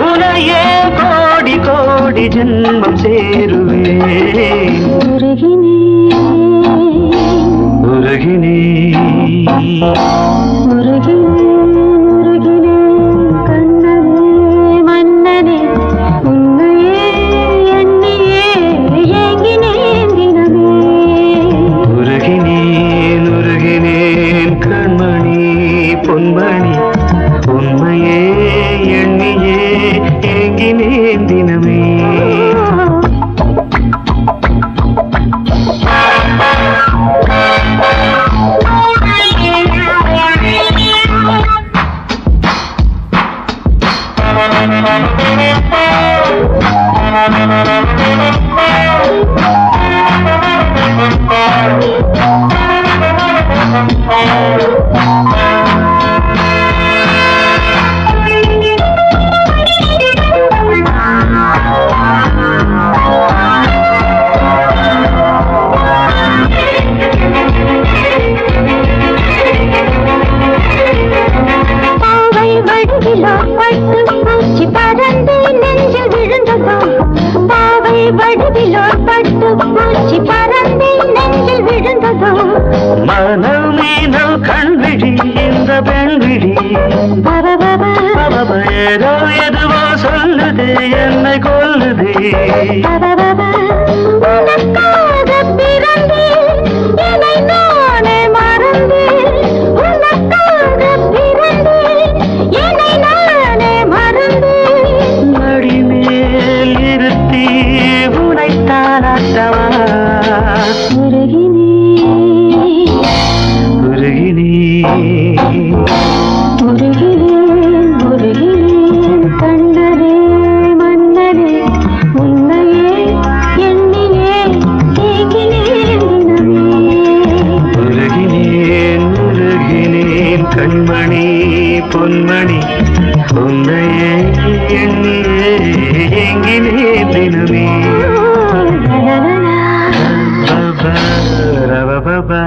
உனையே கோடி கோடி ஜென்மம் சேருவே உருகினே பொன்மணி உண்மையே எண்ணியே ஏங்கினேன் தினமே மனமீனல் கண்விழி இந்த பெண்விழி ஏதோ எதுவோ சொல்லுது என்னை கொல்லுது மடிமேல் இருத்தி உடைத்தாலாட்டவா கண்ணரே மன்னரே உன்னையே எண்ணியே ஏங்கினேன் உருகினேன் உருகினேன் கண்மணி பொன்மணி உன்னையே எண்ணியே ஏங்கினேன் தினமே ரவபபா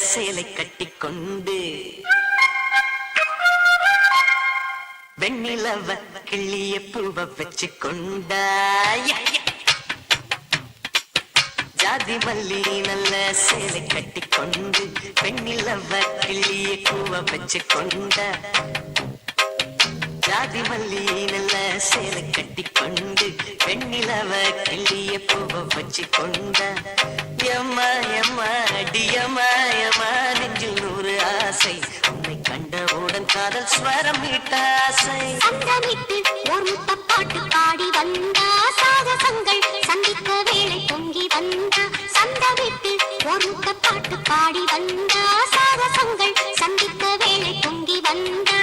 சேலை கட்டிக்கொண்டு வெண்ணிலவ கிள்ளிய பூவ வச்சு கொண்டாய ஜாதி மல்லி நல்ல சேலை கட்டிக்கொண்டு வெண்ணிலவ கிள்ளிய பூவ வச்சு கொண்ட ஜாதி மல்லி நல்ல சேலை கட்டிக்கொண்டு வெண்ணிலவ கிள்ளிய பூவ வச்சு கொண்ட யம்மா யம்மா அடியம்மா யம்மா நெஞ்சில் 100 ஆசை உன்னை கண்டவுடன் காதல் ஸ்வரம் மீட்ட ஆசை சங்கமித்து ஒரு முத்தப்பாட்டு பாடி வந்தா சாகசங்கள் சந்திக்க வேளை பொங்கி வந்தா சங்கமித்து ஒரு முத்தப்பாட்டு பாடி வந்தா சாகசங்கள் சந்திக்க வேளை பொங்கி வந்தா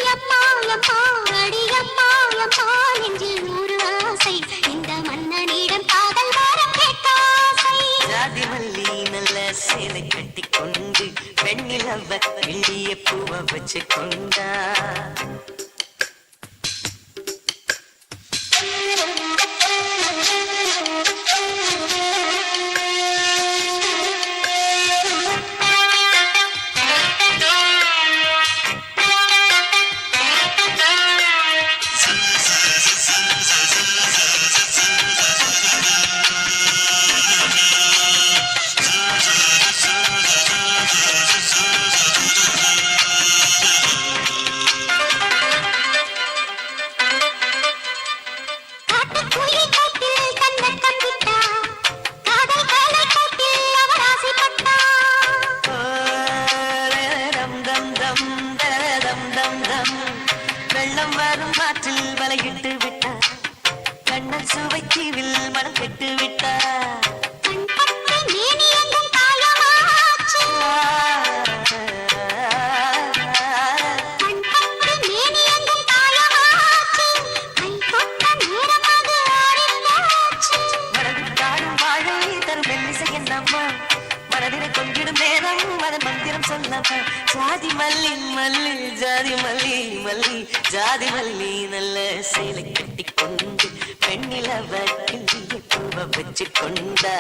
யம்மா யம்மா அடியம்மா யம்மா நெஞ்சில் 100 ஆசை இந்த மன்னனிடம் காதல் வரம் கேட்ட ஆசை ஜாதி மல்லி நல்ல சேலை கட்டிக்கொண்டு வெண்ணிலவ கிள்ளிய பூவ வச்சு கொண்டா பொங்கிடும் நேரம் அதன் மந்திரம் சொல்லவா ஜாதி மல்லி மல்லி ஜாதி மல்லி மல்லி ஜாதி மல்லி நல்ல சேலை கட்டி கொண்டு பெண்ணிலவ கிள்ளிய பூவ வச்சு கொண்டா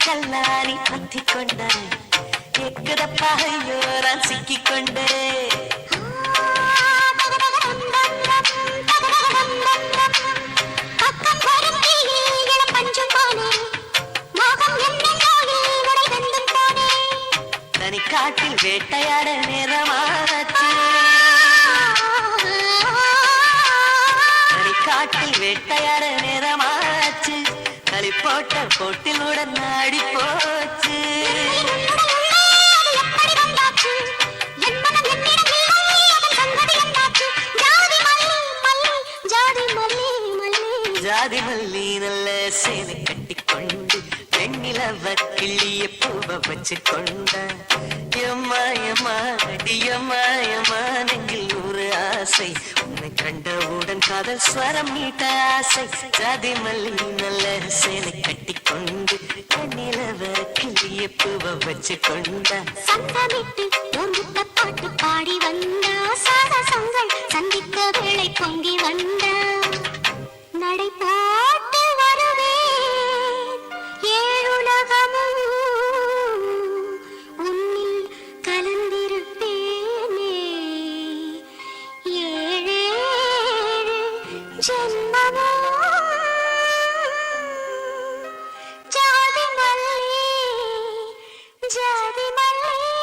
கல்லாரி பத்தி கொண்டாய் எக்கடப்பாயோரான் சிக்கிக் கொண்டே தனி காட்டில் வேட்டையாட நேரமாச்சு தனி காட்டில் வேட்டையாட நேரமாச்சு களி போட்ட போட்டிலுடன் நாடி போச்சு ஜாதி மல்லி நல்ல சேலை கட்டி கொண்டு பெண்ணிலவ கிள்ளிய பூவ வச்சு கொண்ட எம்மா அடியம்மா நெஞ்சில் ஒரு ஆசை உன்னை கண்டவுடன் காதல் ஸ்வரம் மீட்ட ஆசை ஜாதி மல்லி நல்ல சேலை கட்டி கொண்டு பெண்ணிலவ கிள்ளிய பூவ வச்சு கொண்ட சங்கமிட்டு ஒரு பாட்டு பாடி வந்தா சாகசங்கள் சந்தித்த வேளை பொங்கி வந்தா நடை போட்டு வருவேன் ஏழுலகமும் உன்னில் கலந்திருப்பேனே ஏழேழு ஜென்மமும் ஜாதி மல்லி ஜாதி மல்லி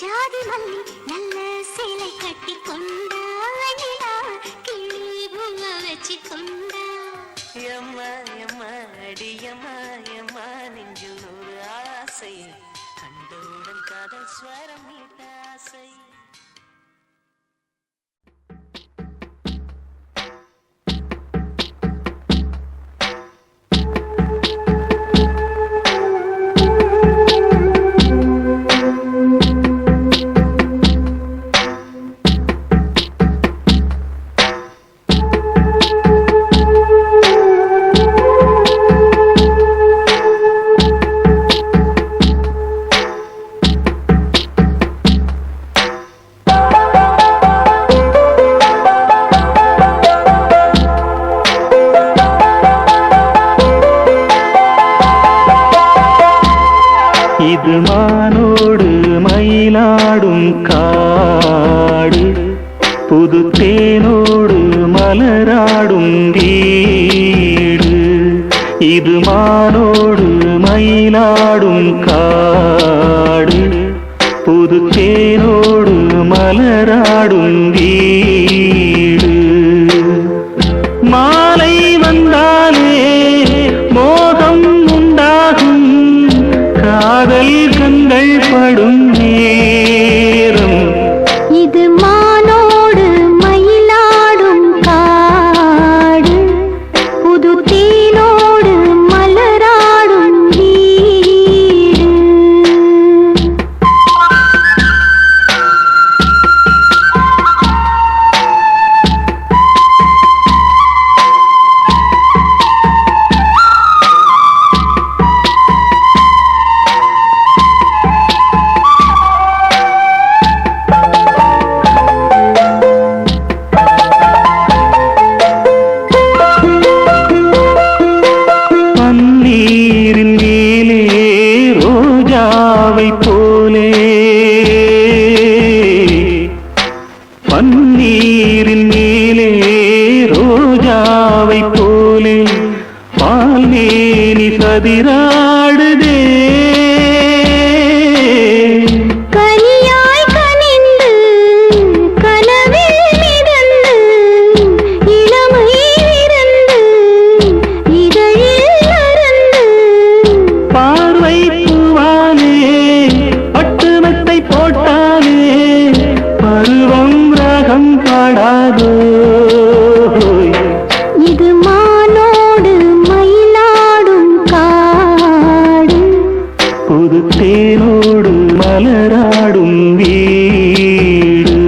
ஜாதி மல்லி நல்ல சேலை கட்டி கொண்டா கிளி பூவ வச்சு கொண்டா எம்மா அடியம்மா நெஞ்சில் ஒரு ஆசை கண்டவுடன் காதல் ஸ்வரம் மீட்ட ஆசை இது மானோடு மயிலாடும் காடு புது தேனோடு மலராடும் வீடு இது மானோடு மயிலாடும் காடு புது தேனோடு மலராடும் வீடு மாலை வந்தாலே மோகம் உண்டாகும் காதல் கண்கள் படும் நேரம் இது மானோடு மயிலாடும் காடு புது தேனோடு மலராடும் வீடு பன்னீரின் மேலே ரோஜாவை போலே பன்னீரின் மேலே ரோஜாவை போலே பால்மேனி சதிராடுதே கனியாய் கனிந்து கனவில் மிதந்து இளமை விருந்து இதழில் யாரோ இது மானோடு மயிலாடும் காடு புது தேனோடு மலராடும் வீடு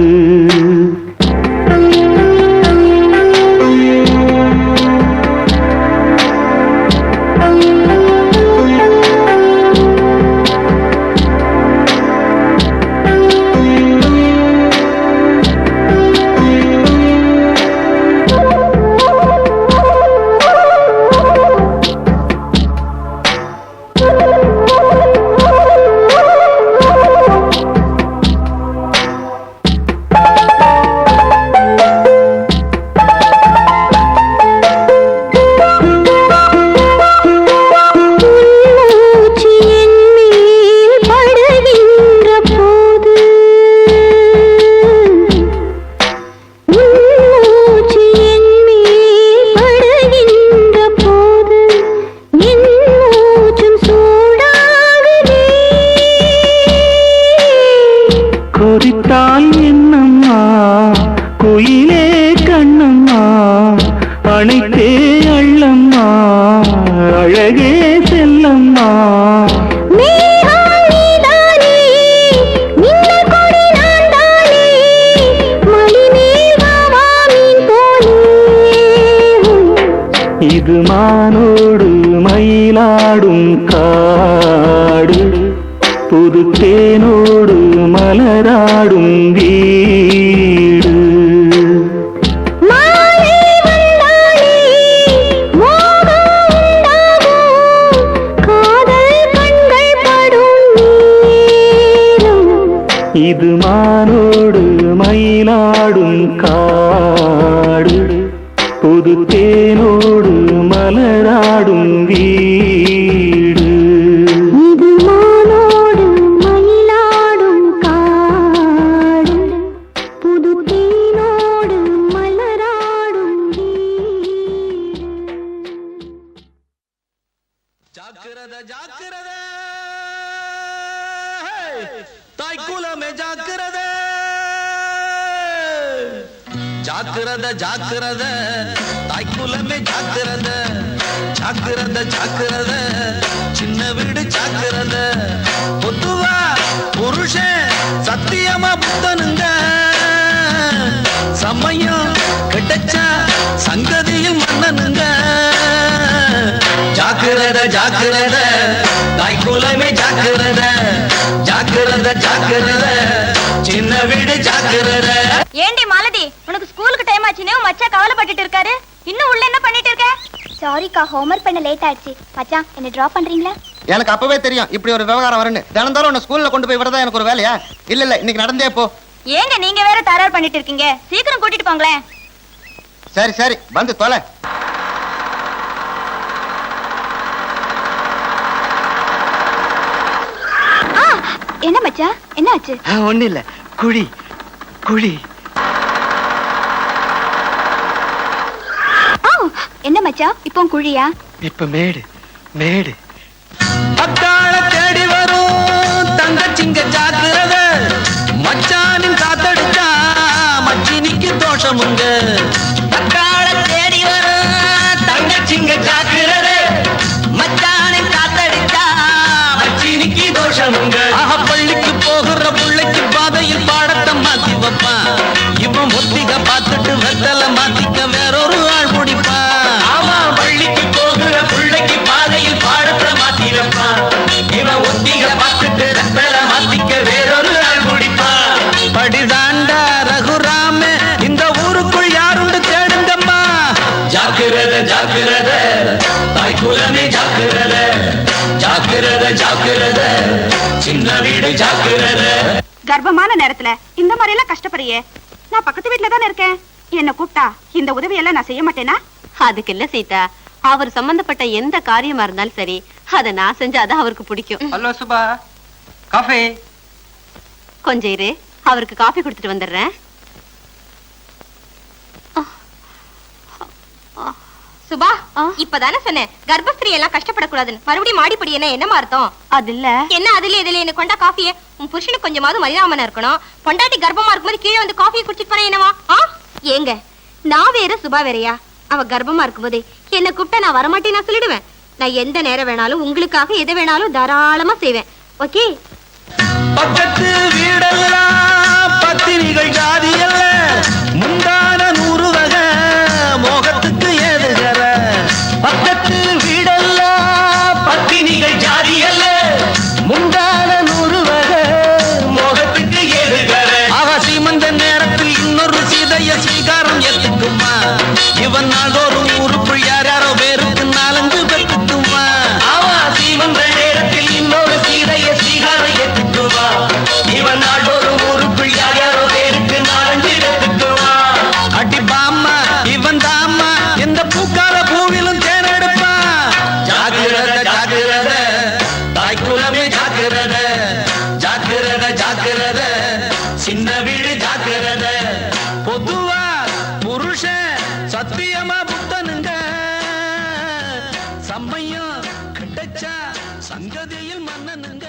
கொதித்தால் என்னம்மா குயிலே கண்ணம்மா அணைத்தே அள்ளம்மா அழகே செல்லம்மா இது மானோடு மயிலாடும் காடு புது தேனோடு மலராடும் வீடு இது மானோடு மயிலாடும் காடு புது தேனோடு மலராடும் வீடு இது மானோடு மயிலாடும் காடு புது தேனோடு மலராடும் வீடு ஜாக்கிரத ஜாக்கிரத தாய்க்குலமே ஜாக்கிரத ஜாக்கிரத ஜாக்கிரத தாய்க்குலமே ஜாக்கிரத ஜாக்கிரத ஜாக்கிரத சின்ன வீடு ஜாக்கிரத பொதுவா புருஷன் சத்தியமா புத்தனுங்க சமயம் கிடைச்சா சங்கதியில் மன்னனுங்க ஜாக்கிரத ஜாக்கிரத தாய்க்குலமே ஜாக்கிரத ஜாக்கிரத ஜாக்கிரத சின்ன வீடு ஜாக்கிரத. ஏண்டி மாலதி, உனக்கு ஸ்கூலுக்கு டைம் ஆச்சுன்னு மச்சா கவலைப்பட்டுட்டு இருக்காரு. இன்னும் உள்ள என்ன பண்ணிட்டு இருக்க? சாரிக்கா, ஹோம்வொர்க் பண்ண லேட் ஆயிடுச்சு. மச்சான், என்ன டிராப் பண்றீங்களா? எனக்கு அப்பவே தெரியும் இப்படி ஒரு விவகாரம் வரும்னு. தினந்தாலும் உன்னை ஸ்கூல்ல கொண்டு போய் விடதான் எனக்கு ஒரு வேலையா? இல்ல இன்னைக்கு நடந்தே போ. ஏங்க நீங்க வேற தரார் பண்ணிட்டு இருக்கீங்க? சீக்கிரம் கூட்டிட்டு போங்களேன். சரி சரி, வந்து தொலை. என்ன மச்சான், என்ன ஆச்சு? ஒண்ணு இல்ல, குழி குழி. என்ன மச்சான், இப்போ குழியா? இப்ப மேடு மேடு. அக்காள தேடி வரும் தங்கச்சிங்க ஜாக்கிரத, மச்சானின் காத்தடிச்சா மச்சினிக்கு தோஷமுங்க. அக்காள தேடி வரும் தங்கச்சிங்க ஜாக்கிரத, மச்சானின் காத்தடிச்சா மச்சினிக்கு தோஷமுங்க. ஆஹா, பள்ளிக்கு போகிற பிள்ளைக்கு பாதையில் பாடத்தை மாத்தி வைப்பான். இவன் ஒத்திக பார்த்துட்டு வெத்தலை மாத்திக்க வேறொரு ஆள் முடிப்பான். ஆமா, பள்ளிக்கு போகிற பிள்ளைக்கு பாதையில் பாடத்தை மாத்தி வைப்பான். இவன் ஒத்திக பார்த்துட்டு வெத்தலை மாத்திக்க வேறொரு ஆள் முடிப்பான். படிதாண்டா ரகுராம, இந்த ஊருக்குள் யாருண்டு தேடுங்கம்மா. ஜாக்கிரத ஜாக்கிரத தாய்க்குலமே ஜாக்கிரத, ஜாக்கிரத ஜாக்கிரத சின்ன வீடு ஜாக்கிரத. கர்ப்பமான நேரத்துல இந்த மாதிரி எல்லாம் கஷ்டப்படுறியே, நான் பக்கத்து வீட்டுல தானே இருக்கேன். என்ன கூப்பிட்டா இந்த உதவி எல்லாம் நான் செய்ய மாட்டேனா? அதுக்கு இல்ல சீதா, அவர் சம்பந்தப்பட்ட எந்த காரியமா இருந்தாலும் சரி, அதை நான் செஞ்சாதான் அவருக்கு பிடிக்கும். Hello Shubha, coffee. கொஞ்சம் இரு, அவருக்கு காஃபி கொடுத்துட்டு வந்துடுறேன். சுபா, இப்பதானே சொன்னேன் கர்ப்பஸ்திரீ எல்லாம் கஷ்டப்படக்கூடாதுன்னு. மறுபடியும் மாடிப்படி என்ன அர்த்தம்? அது இல்ல. என்ன அதுல இதுல என்ன கொண்டா காஃபியே? உன் புருஷனுக்கு கொஞ்சமாவது மரியாதை இருக்கணும். பொண்டாட்டி கர்ப்பமா இருக்கும்போது கீழே வந்து காஃபியை குடிச்சிட்டு போனா என்னவா? ஏங்க நான் வேற சுபா வேறையா? அவ கர்ப்பமா இருக்கும்போதே என்ன கூப்பிட்டா நான் வரமாட்டேன் நான் சொல்லிடுவேன். நான் எந்த நேரம் வேணாலும் உங்களுக்காக எதை வேணாலும் தாராளமா செய்வேன். ஓகே? பக்கத்து வீடெல்லாம் பத்திரிகள் ஜாதி அல்ல, முந்தான 100 வகை மோகத்துக்கு ஏதுகர. பக்கத்து வீடெல்லாம் பத்திரிகள் ஜாதி அல்ல, முந்தான 100 வகை மோகத்துக்கு ஏதுகர. அவ சீமந்த நேரத்தில் இன்னொரு சீதைய ஸ்வீகாரம் ஏத்துக்குமா? இவன் நாடோறும் ஊருக்குள் யார் யாரோ பேருக்கு 4-5 பெற்றுக்குமா? அவ சீமந்த நேரத்தில் இன்னொரு சீதைய ஸ்வீகாரம் ஏத்துக்குமா? இவன் நாடோறும் ஊருக்குள் யார் யாரோ பேருக்கு 4-5 பெற்றுக்குமா? அடி பாம்மா இவன் தாம்மா எந்த பூக்கார பூவிலும் தேர்ந்தெடுப்பா. ஜாக்கிரத ஜாக்கிரத தாய்க்குலமே ஜாக்கிரத, ஜாக்கிரத ஜாக்கிரத சின்ன வீடு ஜாக்கிரத. பொதுவா புருஷன் சத்தியமா புத்தனுங்க, சமயம் கிடைச்சா சங்கதியில் மன்னனுங்க.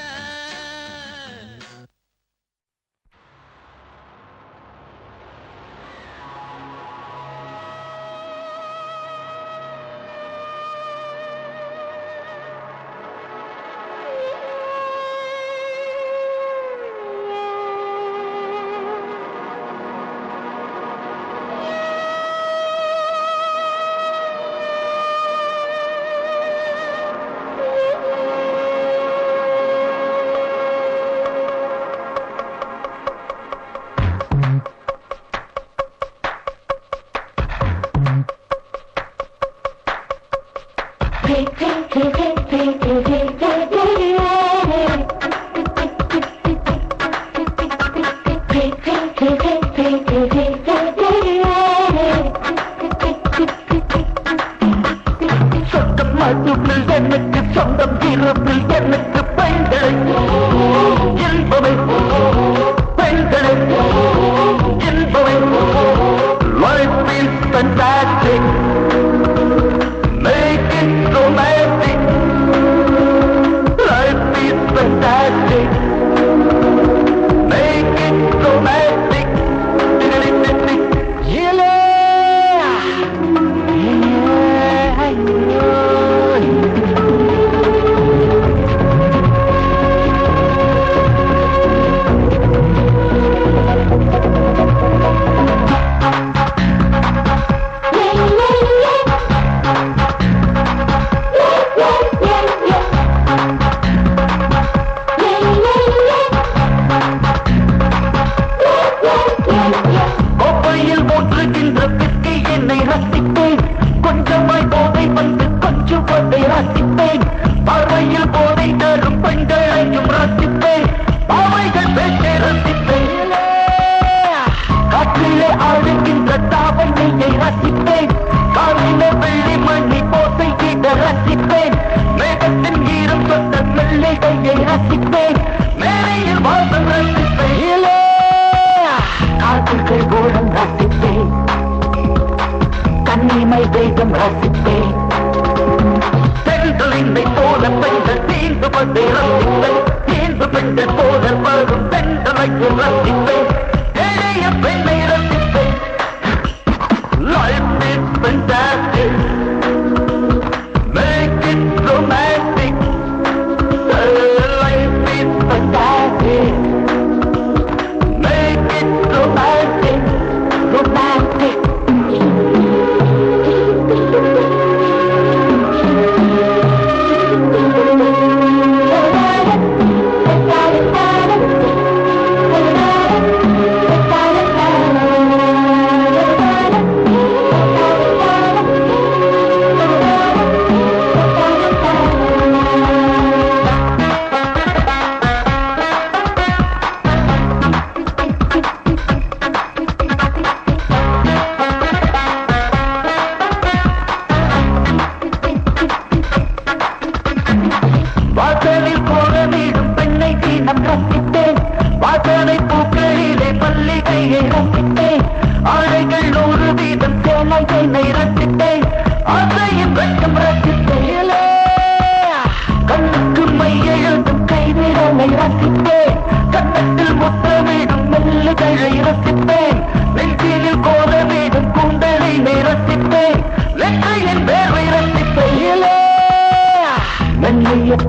கன்னத்தில் முத்தமிடும் மெல்லுகளை ரசிப்பேன், நெஞ்சில் கோலமிடும்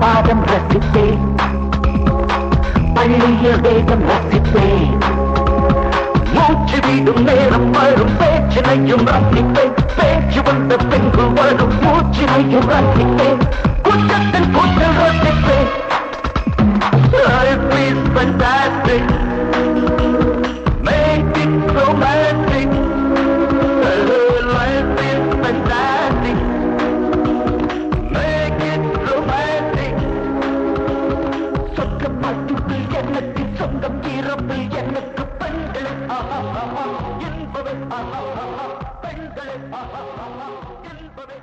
பாதம் ரசித்தேன், பள்ளிய வேகம் ரசித்தேன், மூச்சு வீடும் நேரம் வரும் பேச்சினையும் ரசிப்பேன், பேச்சு வந்த பின்பு வரும் மூச்சினையும் ரசிப்பேன், குற்றத்தின் கூட்டல் ரசிப்பேன். Life is fantastic, make it romantic. Life is fantastic, make it romantic. சொக்க பாட்டுக்கு எனக்கு சொந்தம் இரவில் எனக்கு பெண்கள் என்பவை பெண்கள் என்பவை.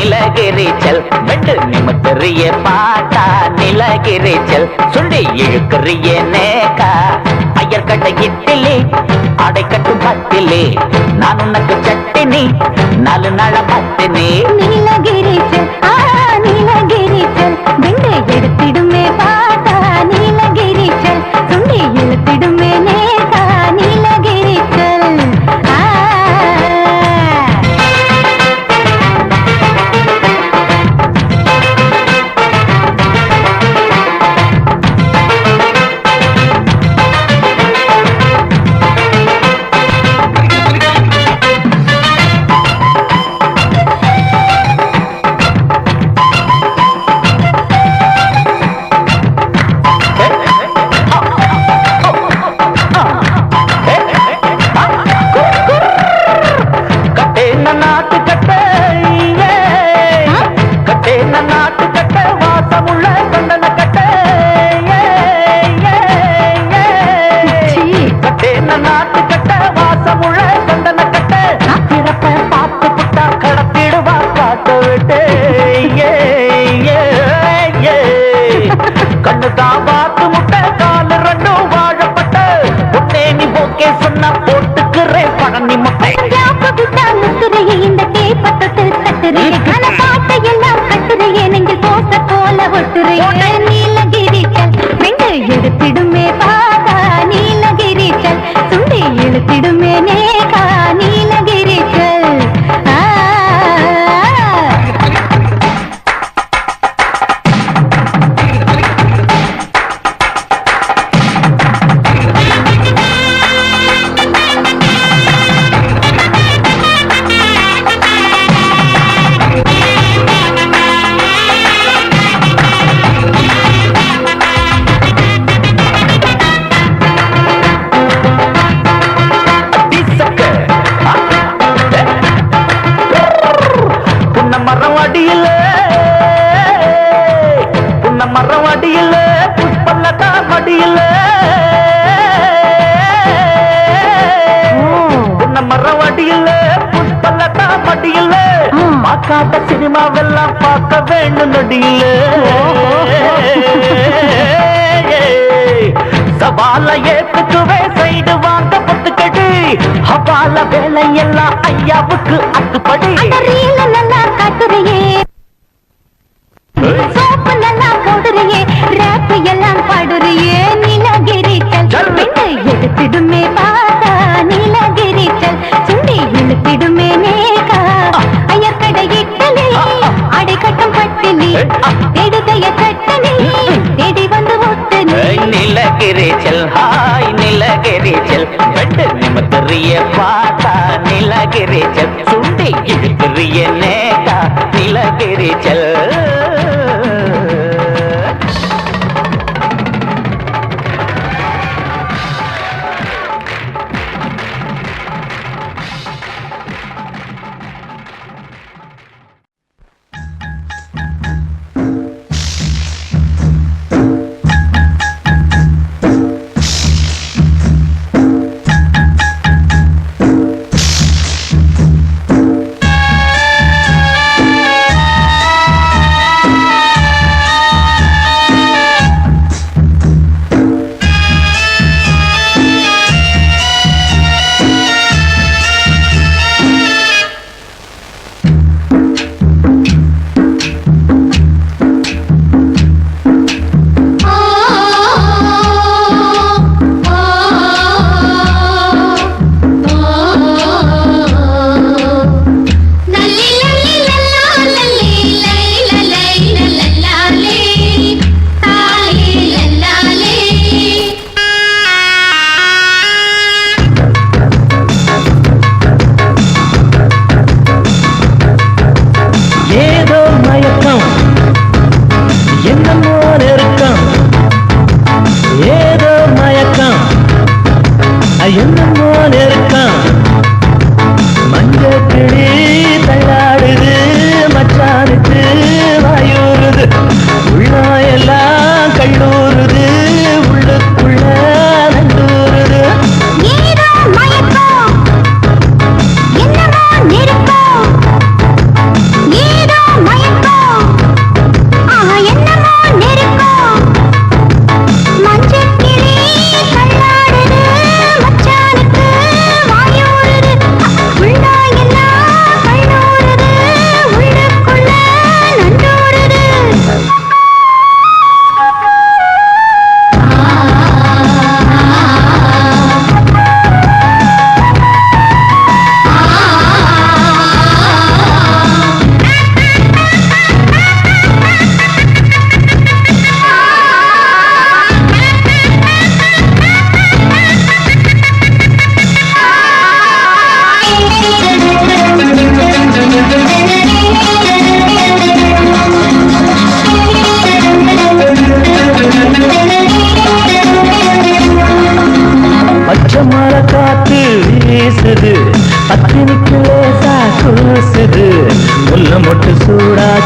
நிலகிரிச்சல் வெட்டு நிமித்தறிய பார்த்தா நிலகிரிச்சல் சுண்டி இழுக்கிறிய நேக்கா ஐயர்கட்ட இட்டிலி அடைக்கட்டும் பத்திலே நான் உனக்கு சட்டினி 4 நாள பத்தினி நீலகிரிச்சல் நீலகிரிச்சல் வெண்டு எடுத்திடுமே பார்த்தா நீலகிரிச்சல் சுண்டி இழுத்திடுமே நேக்கா நீலகிரிச்சல் எடுத்திடுமே பாதா நீலகிரிச்சல் சுண்டி இழுத்திடுமே நேகா நீலகிரிச்சல் சினிமாவெல்லாம் பார்க்க வேண்டும் நொடியில சவால ஏத்துக்குவே சைடு வாங்க பத்துக்கடி ஹவால வேலை எல்லாம் ஐயாவுக்கு அத்துப்படி நல்லா காட்டுறியே சோப்பு நல்லா போடுறியே ரேப்பு எல்லாம் பாடுறியே நீலகிரிச்சல் எடுத்திடுமே பாதா நீலகிரிச்சல் சுண்டி இழுத்திடுமே நேகா ஐயர்கடை இட்டலே அடைக்கட்டும் பட்டினி தேடுதைய சட்டனி தேடி வந்து ஒட்டனி நிலகிரிச்சல் ஹாய் நிலகிரிச்சல் வெட்டு நிமித்தறிய பார்த்தா நிலகிரிச்சல் சுண்டி இழுத்திறிய நேகா நிலகிரிச்சல்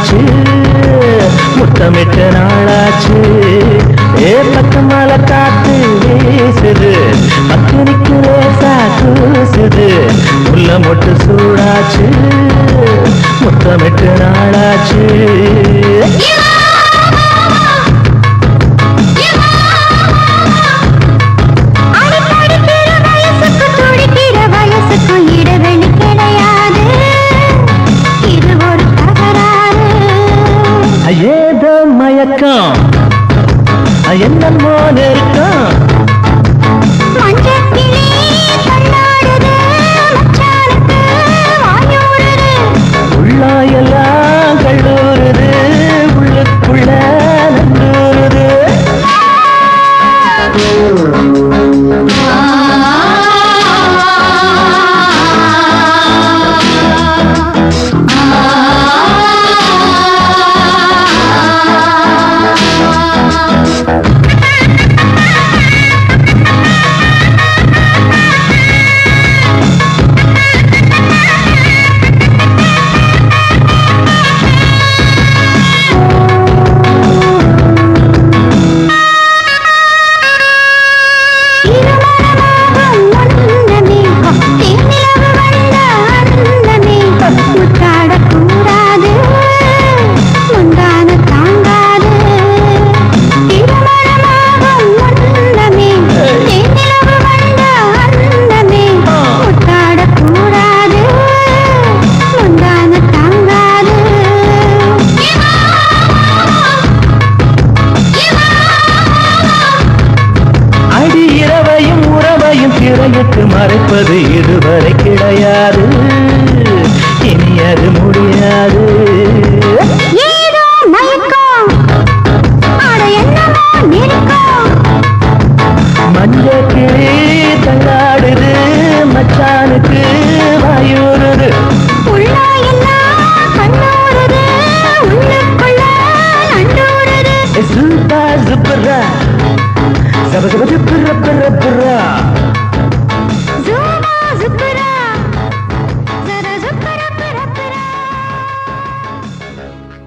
சூடாச்சு முத்தமிட்ட நாளாச்சு ஏ பத்து மலை காத்து வீசுது பத்திரிக்கு லேசா கூசுது உள்ள மொட்டு சூடாச்சு முத்தமிட்ட நாளாச்சு இடைவெளி கிடையாது இது ஒரு தகராறு ஏதோ மயக்கம் என்னமோ நெருக்கம் மஞ்சக்கிளி தள்ளாடுது மச்சானுக்கு வாயூடுது உள்ளாயெல்லாம் கல்லூருது உள்ளுக்குள்ள நந்தூருது மறைப்பது இதுவரை கிடையாது இனி அது முடியாது ஏதோ மயக்கம் அட என்னமோ நெருக்கம் மஞ்ச கிளி தள்ளாடுது மச்சானுக்கு வாயூருது உள்ளாயெல்லாம் கண்ணூருது உள்ளுக்குள்ள நண்டூருது சூப்பர் சூப்பரா சப சப சூப்பர்